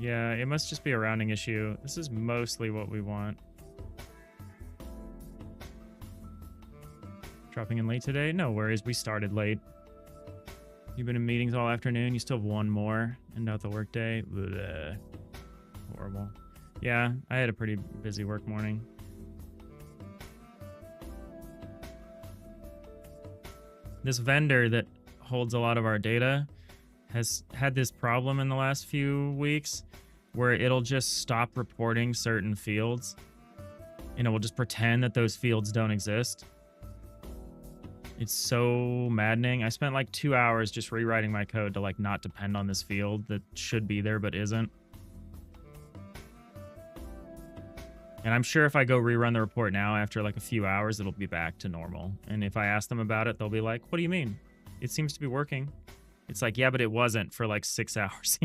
Yeah, it must just be a rounding issue. This is mostly what we want. Dropping in late today? No worries, we started late. You've been in meetings all afternoon. You still have one more. End out the workday. Bleh. Horrible. Yeah, I had a pretty busy work morning. This vendor that holds a lot of our data has had this problem in the last few weeks where it'll just stop reporting certain fields and it will just pretend that those fields don't exist. It's so maddening. I spent like 2 hours just rewriting my code to like not depend on this field that should be there but isn't. And I'm sure if I go rerun the report now after like a few hours, it'll be back to normal. And if I ask them about it, they'll be like, what do you mean? It seems to be working. It's like, yeah, but it wasn't for like 6 hours.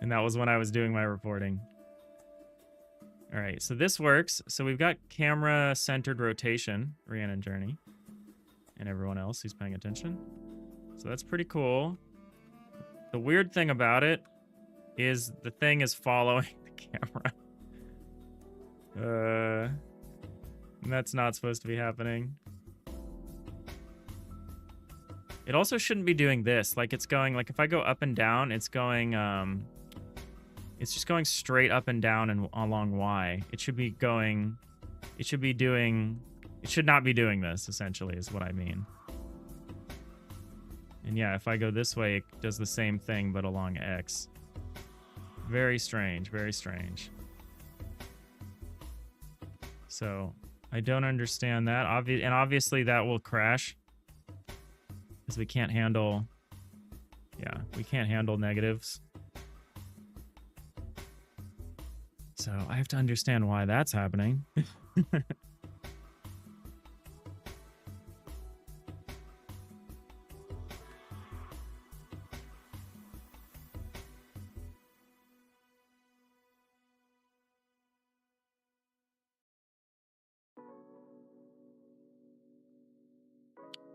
And that was when I was doing my reporting. All right, so this works. So we've got camera centered rotation, Rhiannon Journey, and everyone else who's paying attention. So that's pretty cool. The weird thing about it is the thing is following the camera. That's not supposed to be happening. It also shouldn't be doing this. Like it's going, like if I go up and down, it's going, it's just going straight up and down and along Y. It should be going, it should not be doing this, essentially, is what I mean. And yeah, if I go this way, it does the same thing, but along X. Very strange, very strange. So I don't understand that. And obviously that will crash. Because we can't handle, yeah, we can't handle negatives. So I have to understand why that's happening.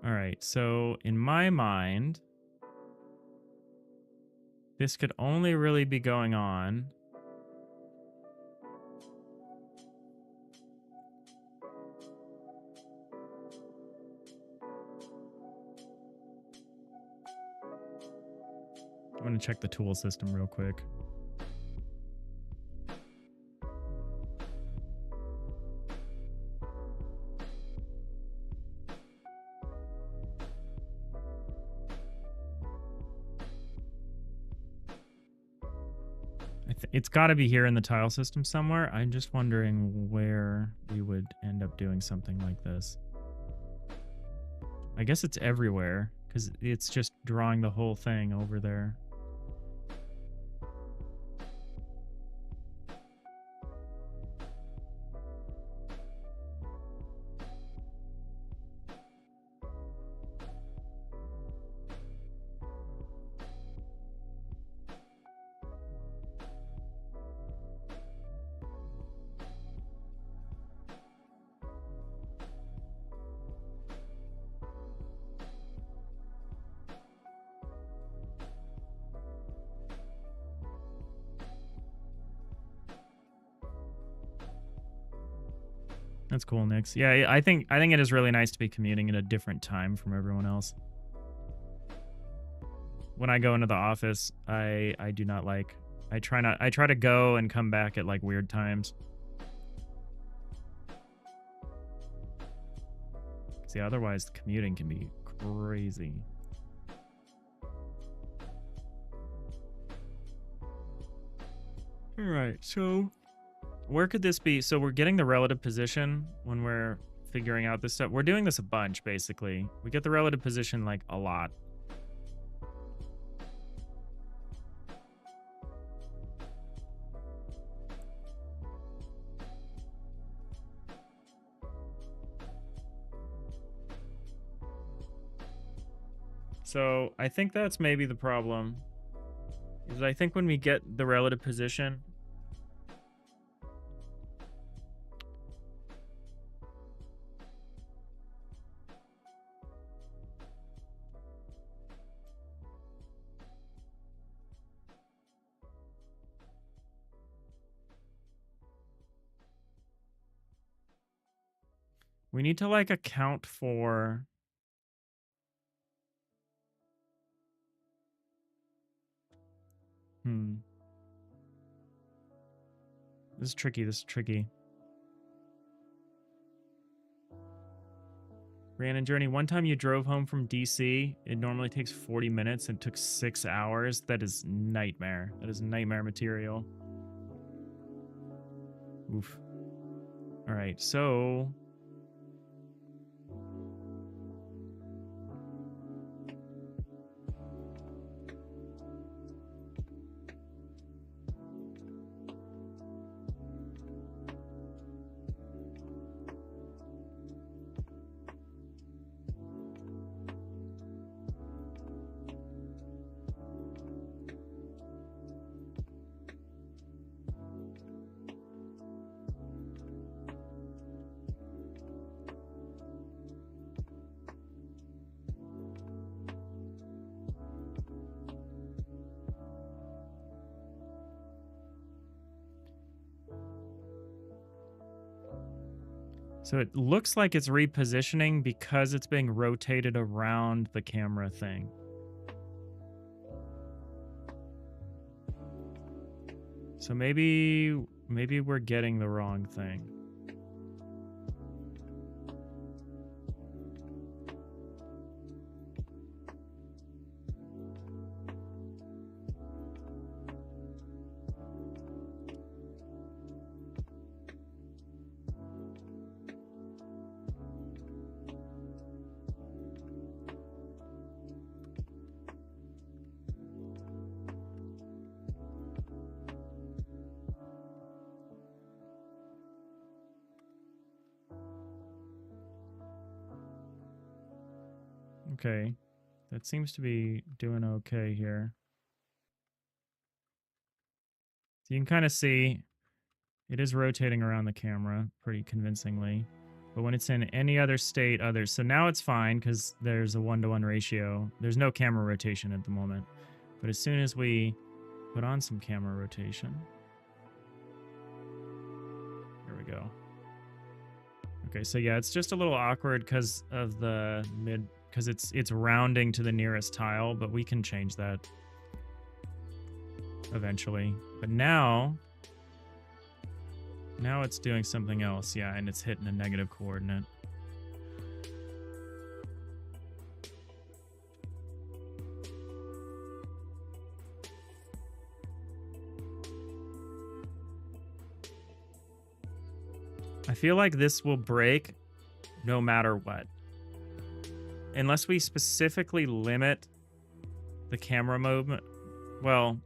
All right, so in my mind, this could only really be going on I'm going to check the tool system real quick. It's got to be here in the tile system somewhere. I'm just wondering where we would end up doing something like this. I guess it's everywhere because it's just drawing the whole thing over there. That's cool, Nix. Yeah, I think it is really nice to be commuting at a different time from everyone else. When I go into the office, I do not like. I try to go and come back at like weird times. See, otherwise the commuting can be crazy. All right, so where could this be? So we're getting the relative position when we're figuring out this stuff. We're doing this a bunch, basically. We get the relative position, like, a lot. So I think that's maybe the problem. Is I think when we get the relative position... We need to, like, account for... This is tricky. Rhiannon Journey, one time you drove home from DC, it normally takes 40 minutes and took 6 hours. That is nightmare. That is nightmare material. Oof. All right, so... So it looks like it's repositioning because it's being rotated around the camera thing. So maybe we're getting the wrong thing. Okay, that seems to be doing okay here. So you can kind of see it is rotating around the camera pretty convincingly. But when it's in any other state, so now it's fine because there's a 1-to-1 ratio. There's no camera rotation at the moment. But as soon as we put on some camera rotation, here we go. Okay, so yeah, it's just a little awkward because of the because it's rounding to the nearest tile, but we can change that eventually. But now it's doing something else, yeah, and it's hitting a negative coordinate. I feel like this will break no matter what. unless we specifically limit the camera movement, well,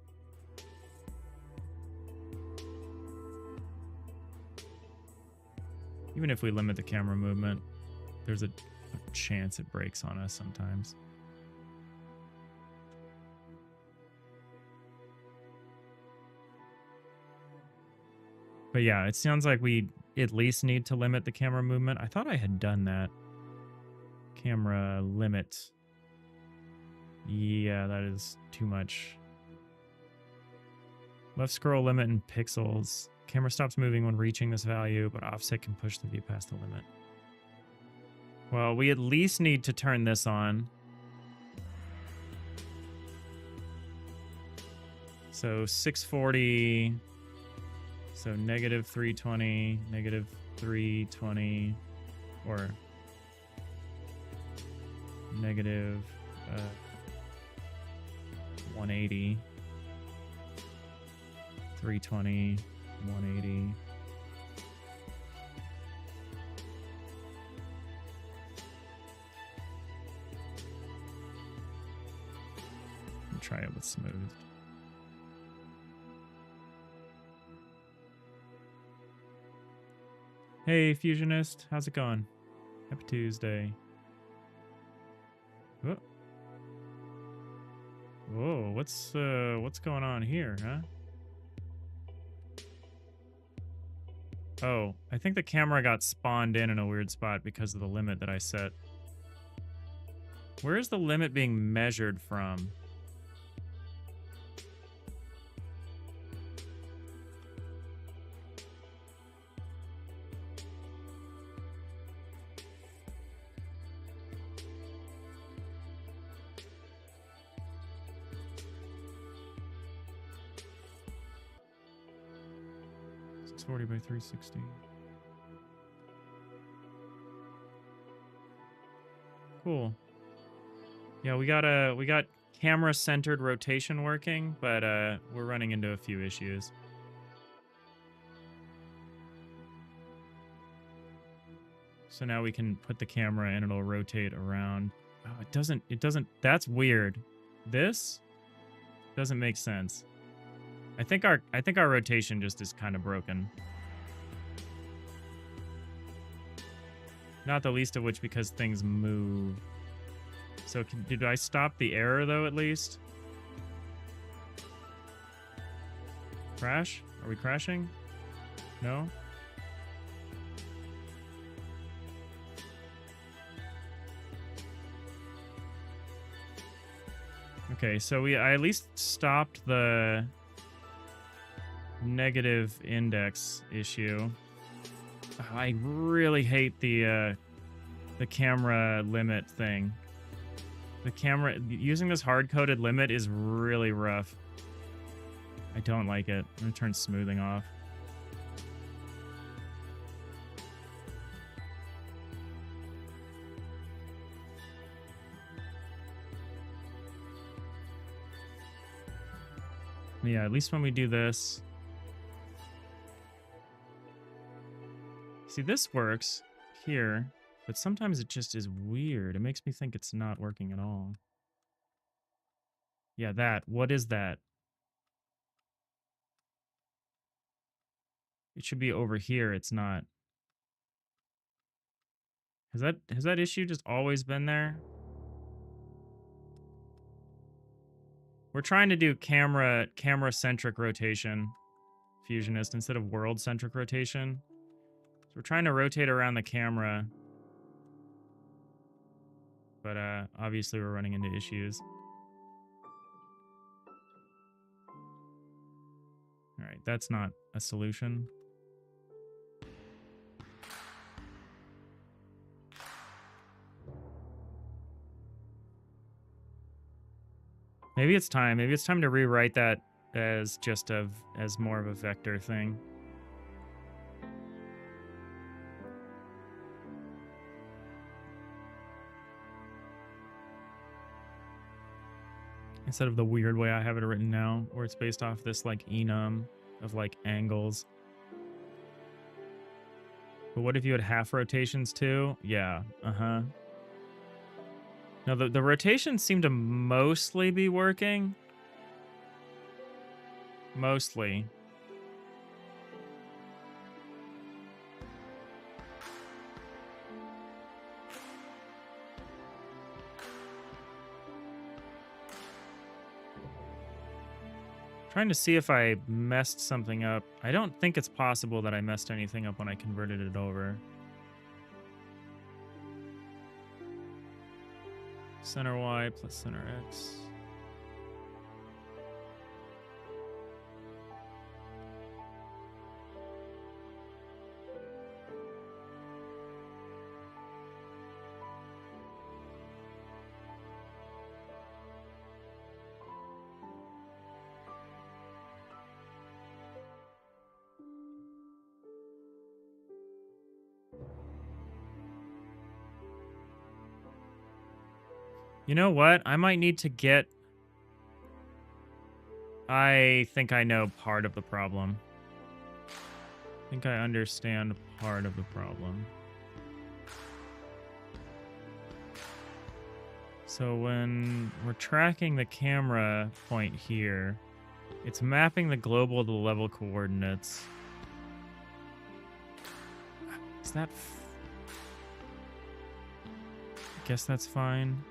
even if we limit the camera movement, there's a chance it breaks on us sometimes. But yeah, it sounds like we at least need to limit the camera movement. I thought I had done that. Camera limit. Yeah, that is too much. Left scroll limit in pixels. Camera stops moving when reaching this value, but offset can push the view past the limit. Well, we at least need to turn this on. So 640... So negative 320, negative 320, or negative 180, 320, 180. Try it with smooth. Hey, Fusionist, how's it going? Happy Tuesday. Whoa, whoa, what's going on here, huh? Oh, I think the camera got spawned in a weird spot because of the limit that I set. Where is the limit being measured from? .40 by 360. Cool. Yeah, we got camera centered rotation working, but we're running into a few issues. So now we can put the camera and it'll rotate around. Oh, it doesn't, that's weird. This doesn't make sense. I think our rotation just is kind of broken. Not the least of which because things move. So did I stop the error though at least? Crash? Are we crashing? No? Okay, so I at least stopped the negative index issue. I really hate the camera limit thing. The camera using this hard-coded limit is really rough. I don't like it. I'm gonna turn smoothing off. Yeah, at least when we do this. See, this works here, but sometimes it just is weird. It makes me think it's not working at all. Yeah, that. What is that? It should be over here. It's not. Has that issue just always been there? We're trying to do camera-centric rotation, Fusionist, instead of world-centric rotation. So we're trying to rotate around the camera. But obviously we're running into issues. Alright, that's not a solution. Maybe it's time. Maybe it's time to rewrite that as just as more of a vector thing. Instead of the weird way I have it written now, where it's based off this like enum of like angles. But what if you had half rotations too? Yeah, uh-huh. Now, the rotations seem to mostly be working. Mostly. Trying to see if I messed something up. I don't think it's possible that I messed anything up when I converted it over. Center Y plus center X. You know what? I might need to get... I think I know part of the problem. I think I understand part of the problem. So when we're tracking the camera point here, it's mapping the global to the level coordinates. Is that... I guess that's fine.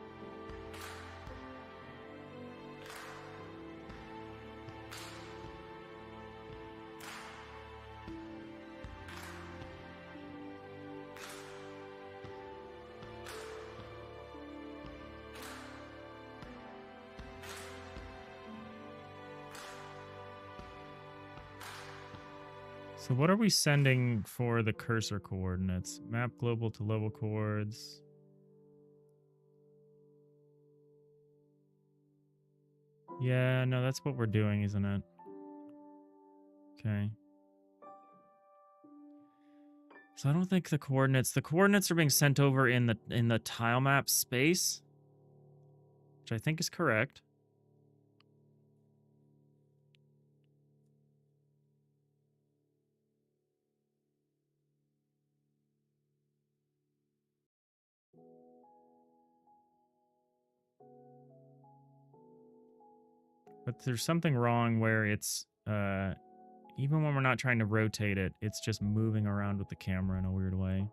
So what are we sending for the cursor coordinates? Map global to level coords. Yeah, no, that's what we're doing, isn't it? Okay. So I don't think the coordinates are being sent over in the tile map space, which I think is correct. But there's something wrong where it's, even when we're not trying to rotate it, it's just moving around with the camera in a weird way.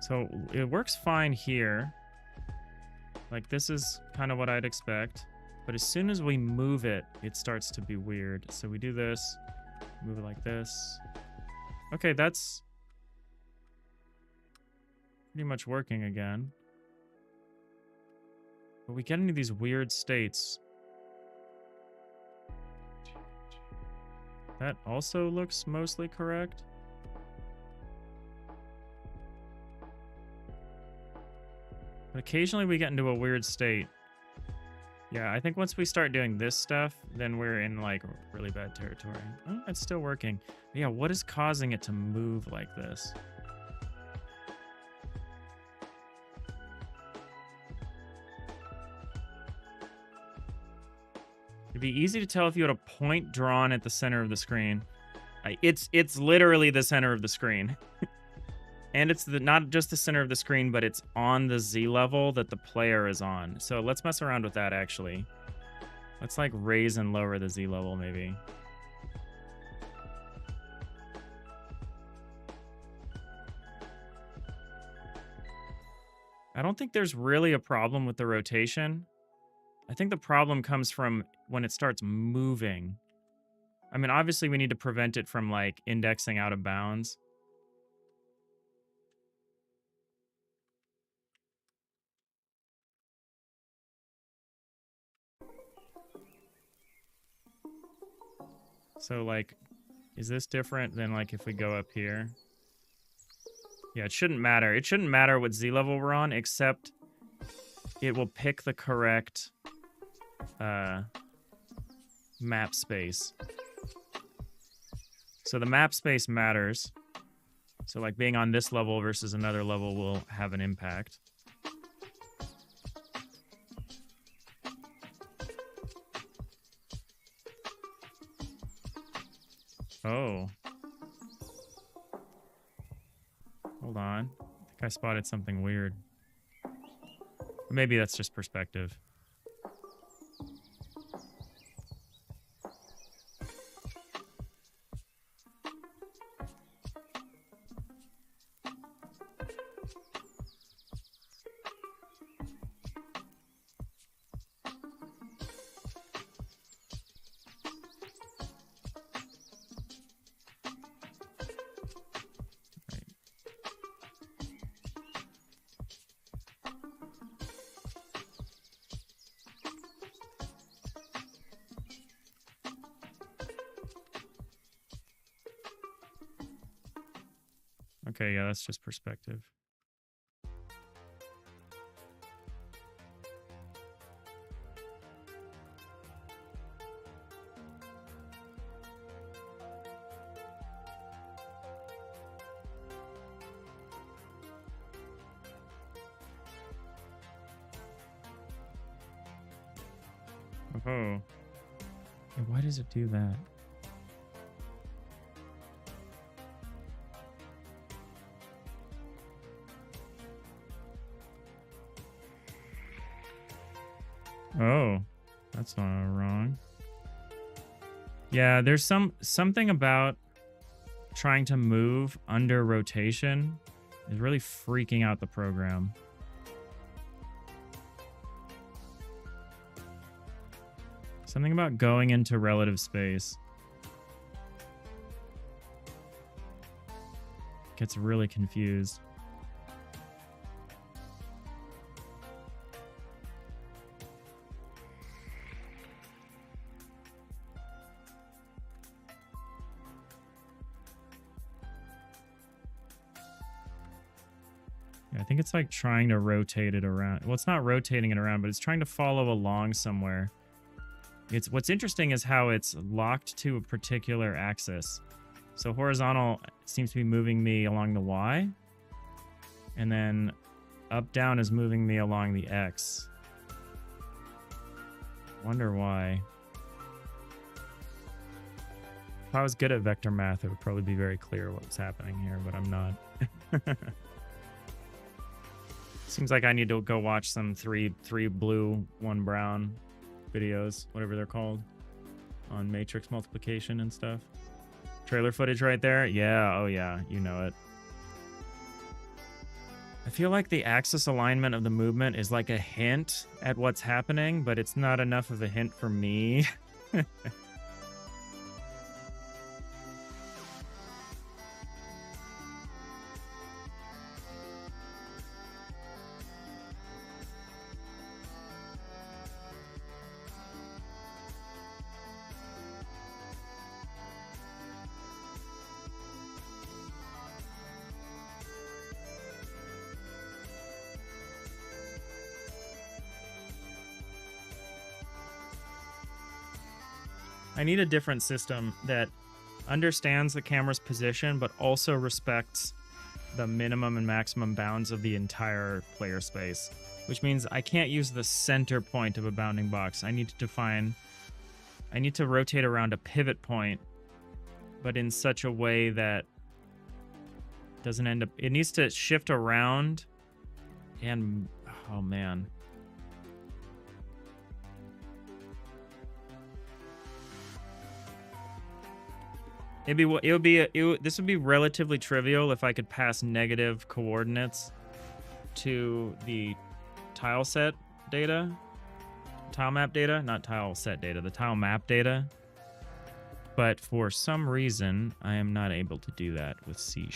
So it works fine here. Like, this is kind of what I'd expect. But as soon as we move it, it starts to be weird. So we do this, move it like this. Okay, that's pretty much working again. But we get into these weird states. That also looks mostly correct. But occasionally we get into a weird state. Yeah, I think once we start doing this stuff, then we're in, like, really bad territory. Oh, it's still working. But yeah, what is causing it to move like this? It'd be easy to tell if you had a point drawn at the center of the screen. It's literally the center of the screen. And it's not just the center of the screen, but it's on the Z level that the player is on. So let's mess around with that, actually. Let's, like, raise and lower the Z level, maybe. I don't think there's really a problem with the rotation. I think the problem comes from when it starts moving. I mean, obviously we need to prevent it from, like, indexing out of bounds. So, like, Is this different than like if we go up here? Yeah, it shouldn't matter. It shouldn't matter what Z level we're on, except it will pick the correct map space. So the map space matters. So like being on this level versus another level will have an impact. Oh. Hold on. I think I spotted something weird. Maybe that's just perspective. Okay, yeah, that's just perspective. Oh. Yeah, why does it do that? Oh, that's not wrong. Yeah, there's something about trying to move under rotation is really freaking out the program. Something about going into relative space gets really confused. I think it's like trying to rotate it around. Well, it's not rotating it around, but it's trying to follow along somewhere. It's what's interesting is how it's locked to a particular axis. So horizontal seems to be moving me along the Y, and then up down is moving me along the X. Wonder why. If I was good at vector math, it would probably be very clear what's happening here, but I'm not. Seems like I need to go watch some three blue, one brown videos, whatever they're called, on matrix multiplication and stuff. Trailer footage right there. Yeah, oh yeah, you know it. I feel like the axis alignment of the movement is like a hint at what's happening, but it's not enough of a hint for me. I need a different system that understands the camera's position, but also respects the minimum and maximum bounds of the entire player space, which means I can't use the center point of a bounding box. I need to rotate around a pivot point, but in such a way that doesn't end up, it needs to shift around and, oh man. This would be relatively trivial if I could pass negative coordinates to the tile set data, tile map data, not tile set data, the tile map data. But for some reason, I am not able to do that with C#.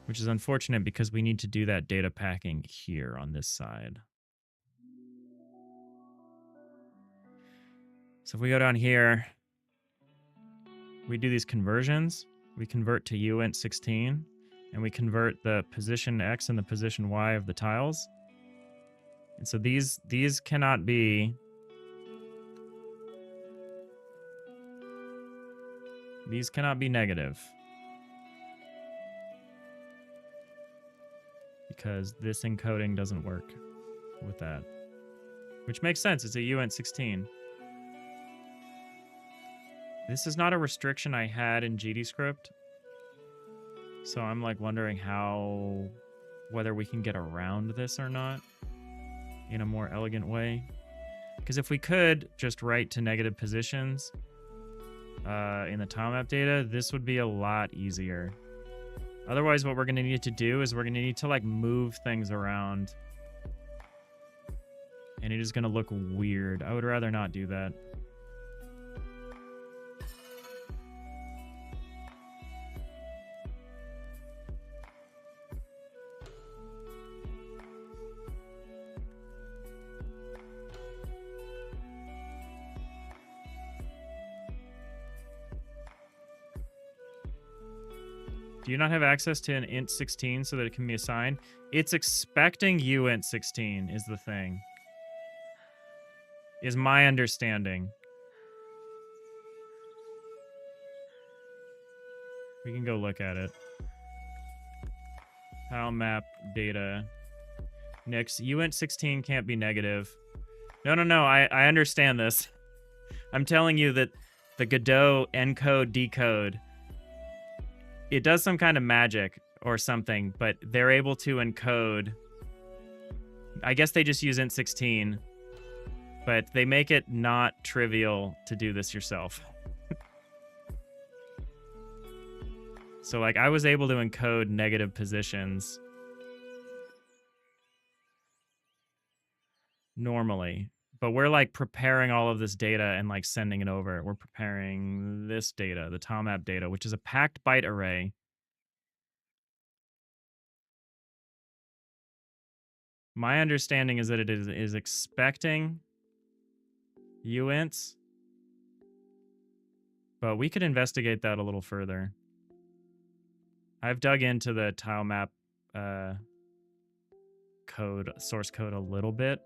Which is unfortunate because we need to do that data packing here on this side. So if we go down here, we do these conversions. We convert to uint16, and we convert the position X and the position Y of the tiles. And so these cannot be... These cannot be negative. Because this encoding doesn't work with that. Which makes sense, it's a uint16. This is not a restriction I had in GDScript. So I'm like wondering whether we can get around this or not in a more elegant way. Because if we could just write to negative positions in the tilemap data, this would be a lot easier. Otherwise, what we're going to need to do is we're going to need to like move things around. And it is going to look weird. I would rather not do that. Do you not have access to an int16 so that it can be assigned? It's expecting uint16 is the thing. Is my understanding. We can go look at it. Tile map data. Next, uint16 can't be negative. No, I understand this. I'm telling you that the Godot encode decode, it does some kind of magic or something, but they're able to encode. I guess they just use int16, but they make it not trivial to do this yourself. So like I was able to encode negative positions normally, but we're like preparing all of this data and like sending it over. We're preparing this data, the tilemap data, which is a packed byte array. My understanding is that it is expecting uints, but we could investigate that a little further. I've dug into the tilemap code, source code a little bit.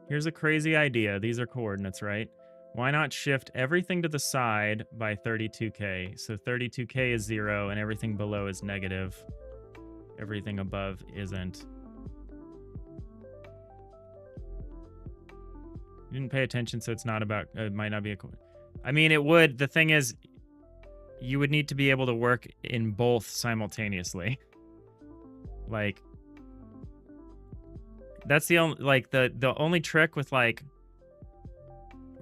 Here's a crazy idea. These are coordinates, right? Why not shift everything to the side by 32k? So 32k is 0 and everything below is negative. Everything above isn't. You didn't pay attention, so it's not about... it might not be a... I mean, it would. The thing is, you would need to be able to work in both simultaneously. Like... That's the only... Like, the only trick with, like...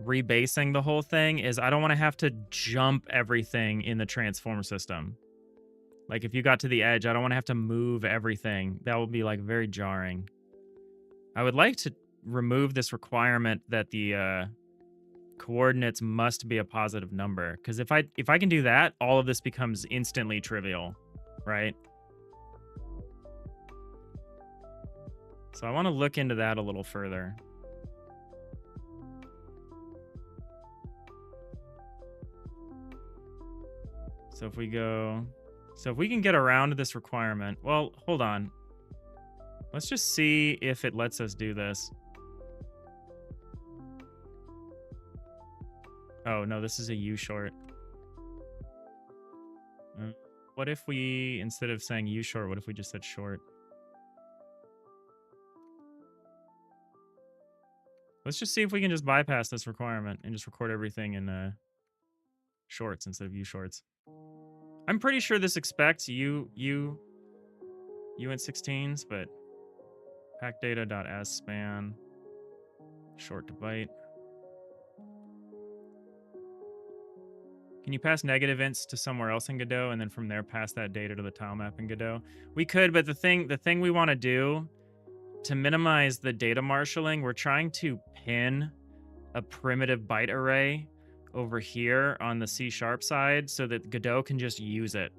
rebasing the whole thing is I don't want to have to jump everything in the transform system. Like, if you got to the edge, I don't want to have to move everything. That would be, like, very jarring. I would like to remove this requirement that the coordinates must be a positive number. Because if I can do that, all of this becomes instantly trivial, right? So I want to look into that a little further. So if we go... So if we can get around this requirement... Well, hold on. Let's just see if it lets us do this. Oh, no, this is a U short. What if we, instead of saying U short, what if we just said short? Let's just see if we can just bypass this requirement and just record everything in shorts instead of U shorts. I'm pretty sure this expects uint16s, but packdata.asspan short to byte. Can you pass negative ints to somewhere else in Godot and then from there pass that data to the tilemap in Godot? We could, but the thing we want to do to minimize the data marshalling, we're trying to pin a primitive byte array over here on the C# side so that Godot can just use it.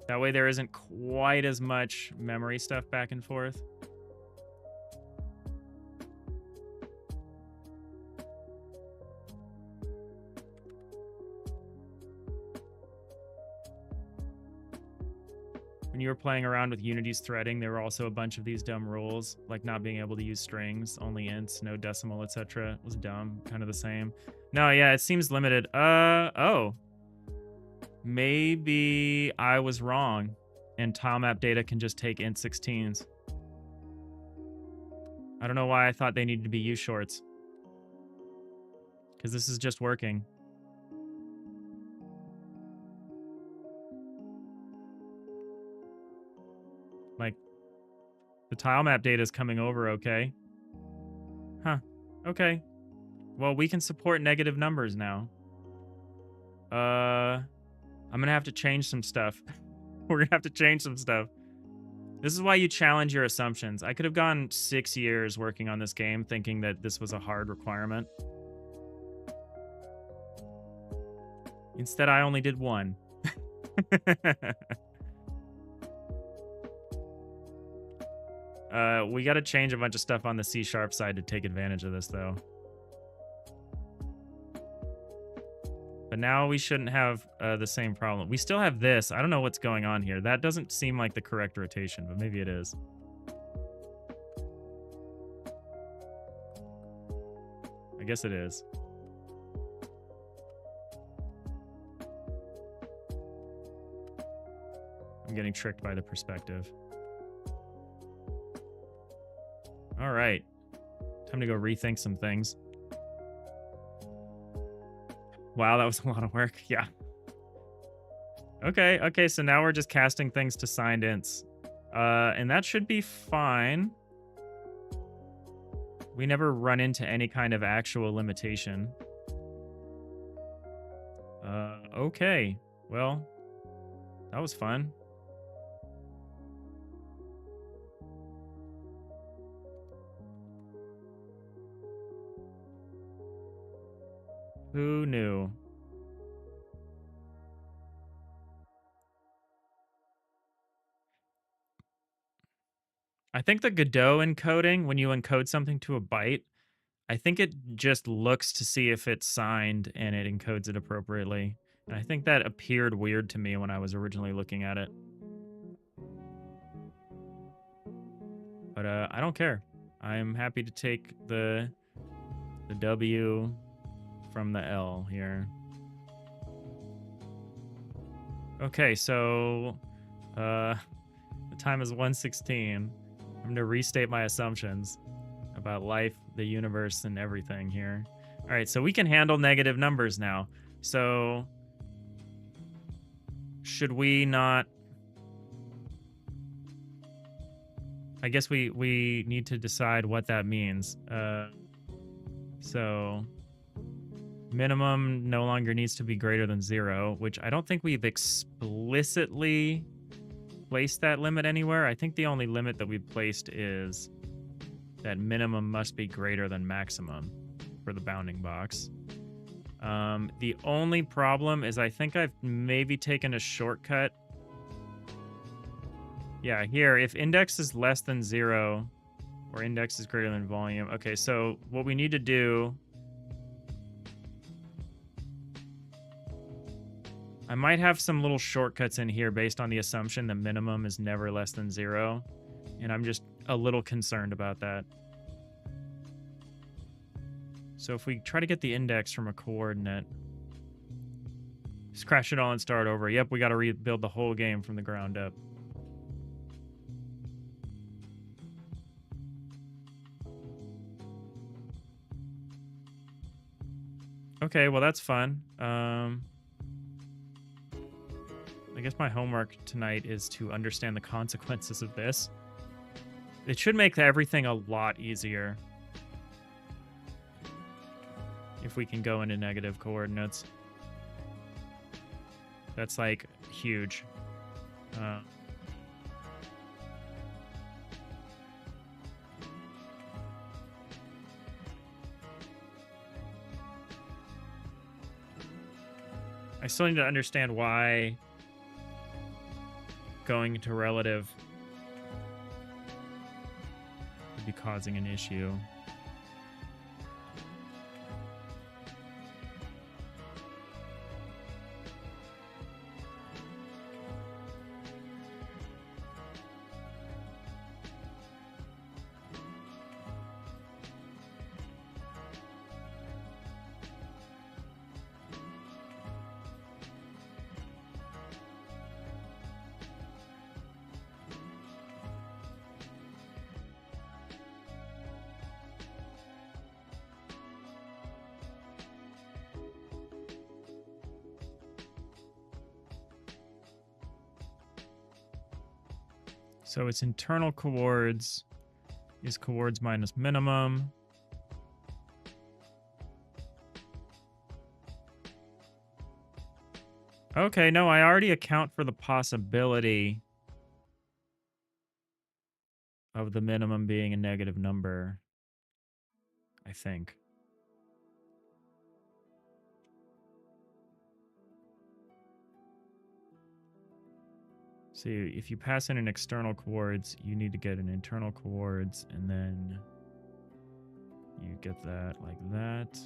That way there isn't quite as much memory stuff back and forth. When you were playing around with Unity's threading, there were also a bunch of these dumb rules, like not being able to use strings, only ints, no decimal, etc. It was dumb, kind of the same. No, yeah, it seems limited. Oh. Maybe I was wrong, and tilemap data can just take int 16s. I don't know why I thought they needed to be U shorts. Because this is just working. Like, the tilemap data is coming over okay. Huh. Okay. Well, we can support negative numbers now. I'm gonna have to change some stuff. We're gonna have to change some stuff. This is why you challenge your assumptions. I could have gone 6 years working on this game thinking that this was a hard requirement. Instead, I only did 1. We got to change a bunch of stuff on the C# side to take advantage of this, though. But now we shouldn't have the same problem. We still have this. I don't know what's going on here. That doesn't seem like the correct rotation, but maybe it is. I guess it is. I'm getting tricked by the perspective. All right. Time to go rethink some things. Wow, that was a lot of work. Yeah. Okay, so now we're just casting things to signed ints. And that should be fine. We never run into any kind of actual limitation. Okay. Well, that was fun. Who knew? I think the Godot encoding, when you encode something to a byte, I think it just looks to see if it's signed and it encodes it appropriately. And I think that appeared weird to me when I was originally looking at it. But I don't care. I'm happy to take the W from the L here. Okay, so the time is 1:16. I'm going to restate my assumptions about life, the universe, and everything here. All right, so we can handle negative numbers now. So should we not... I guess we need to decide what that means. So minimum no longer needs to be greater than 0, which I don't think we've explicitly placed that limit anywhere. I think the only limit that we've placed is that minimum must be greater than maximum for the bounding box. The only problem is I think I've maybe taken a shortcut. Yeah, here, if index is less than 0 or index is greater than volume. Okay, so what we need to do... I might have some little shortcuts in here based on the assumption that minimum is never less than 0. And I'm just a little concerned about that. So if we try to get the index from a coordinate... Just crash it all and start over. Yep, we got to rebuild the whole game from the ground up. Okay, well that's fun. I guess my homework tonight is to understand the consequences of this. It should make everything a lot easier if we can go into negative coordinates. That's like huge. I still need to understand why going to relative would be causing an issue. So its internal coords is coords minus minimum. Okay, no, I already account for the possibility of the minimum being a negative number, I think. So if you pass in an external coords, you need to get an internal coords, and then you get that like that.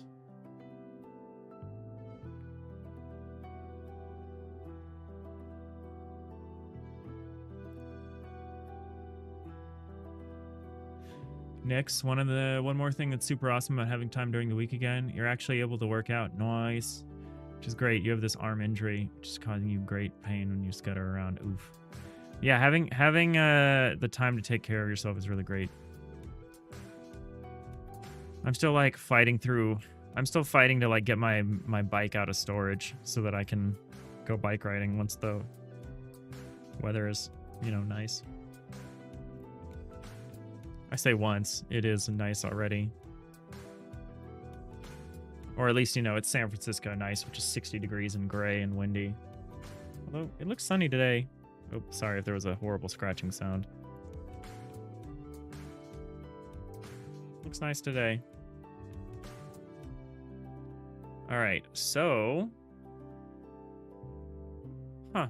Next, one more thing that's super awesome about having time during the week again, you're actually able to work out. Nice. Which is great. You have this arm injury, which is causing you great pain when you scutter around. Oof. Yeah, having the time to take care of yourself is really great. I'm still like fighting to like get my bike out of storage so that I can go bike riding once the weather is, you know, nice. I say once, it is nice already. Or at least, you know, it's San Francisco nice, which is 60 degrees and gray and windy. Although, it looks sunny today. Oh, sorry if there was a horrible scratching sound. Looks nice today. Alright, so... Huh.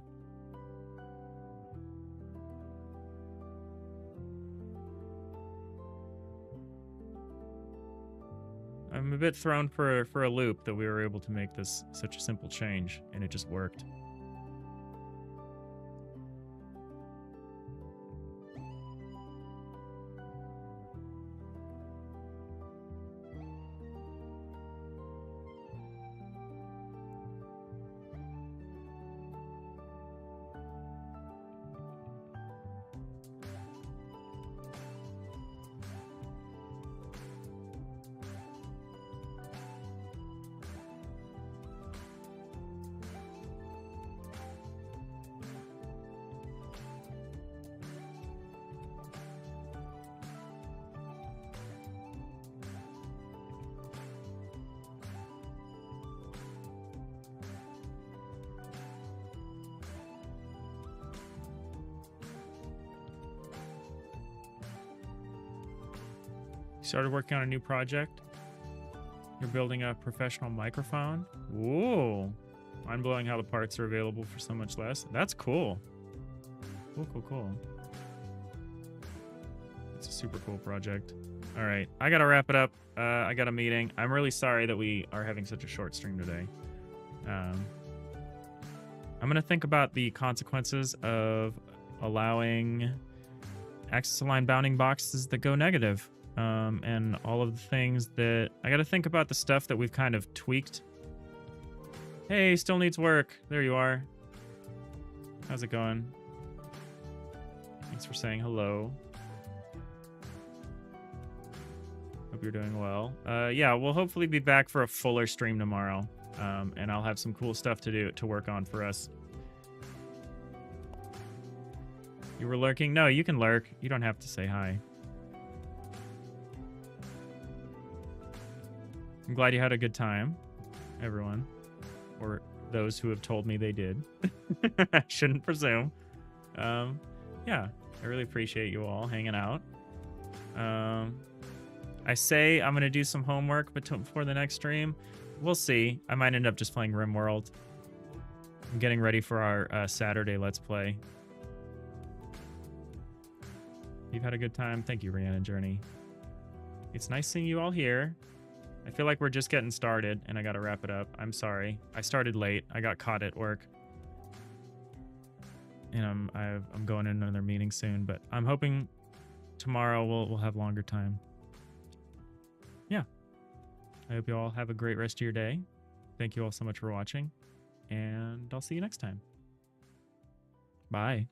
I'm a bit thrown for a loop that we were able to make this such a simple change, and it just worked. Started working on a new project. You're building a professional microphone. Whoa. Mind-blowing how the parts are available for so much less. That's cool. Cool. It's a super cool project. All right, I gotta wrap it up. I got a meeting. I'm really sorry that we are having such a short stream today. I'm gonna think about the consequences of allowing access align bounding boxes that go negative. And all of the things that... I gotta think about the stuff that we've kind of tweaked. Hey, still needs work. There you are. How's it going? Thanks for saying hello. Hope you're doing well. Yeah, we'll hopefully be back for a fuller stream tomorrow. And I'll have some cool stuff to work on for us. You were lurking? No, you can lurk. You don't have to say hi. I'm glad you had a good time, everyone. Or those who have told me they did. I shouldn't presume. Yeah, I really appreciate you all hanging out. I say I'm going to do some homework before the next stream. We'll see. I might end up just playing RimWorld. I'm getting ready for our Saturday Let's Play. You've had a good time. Thank you, Rhiannon Journey. It's nice seeing you all here. I feel like we're just getting started, and I gotta wrap it up. I'm sorry. I started late. I got caught at work. And I'm going in another meeting soon, but I'm hoping tomorrow we'll have longer time. Yeah. I hope you all have a great rest of your day. Thank you all so much for watching, and I'll see you next time. Bye.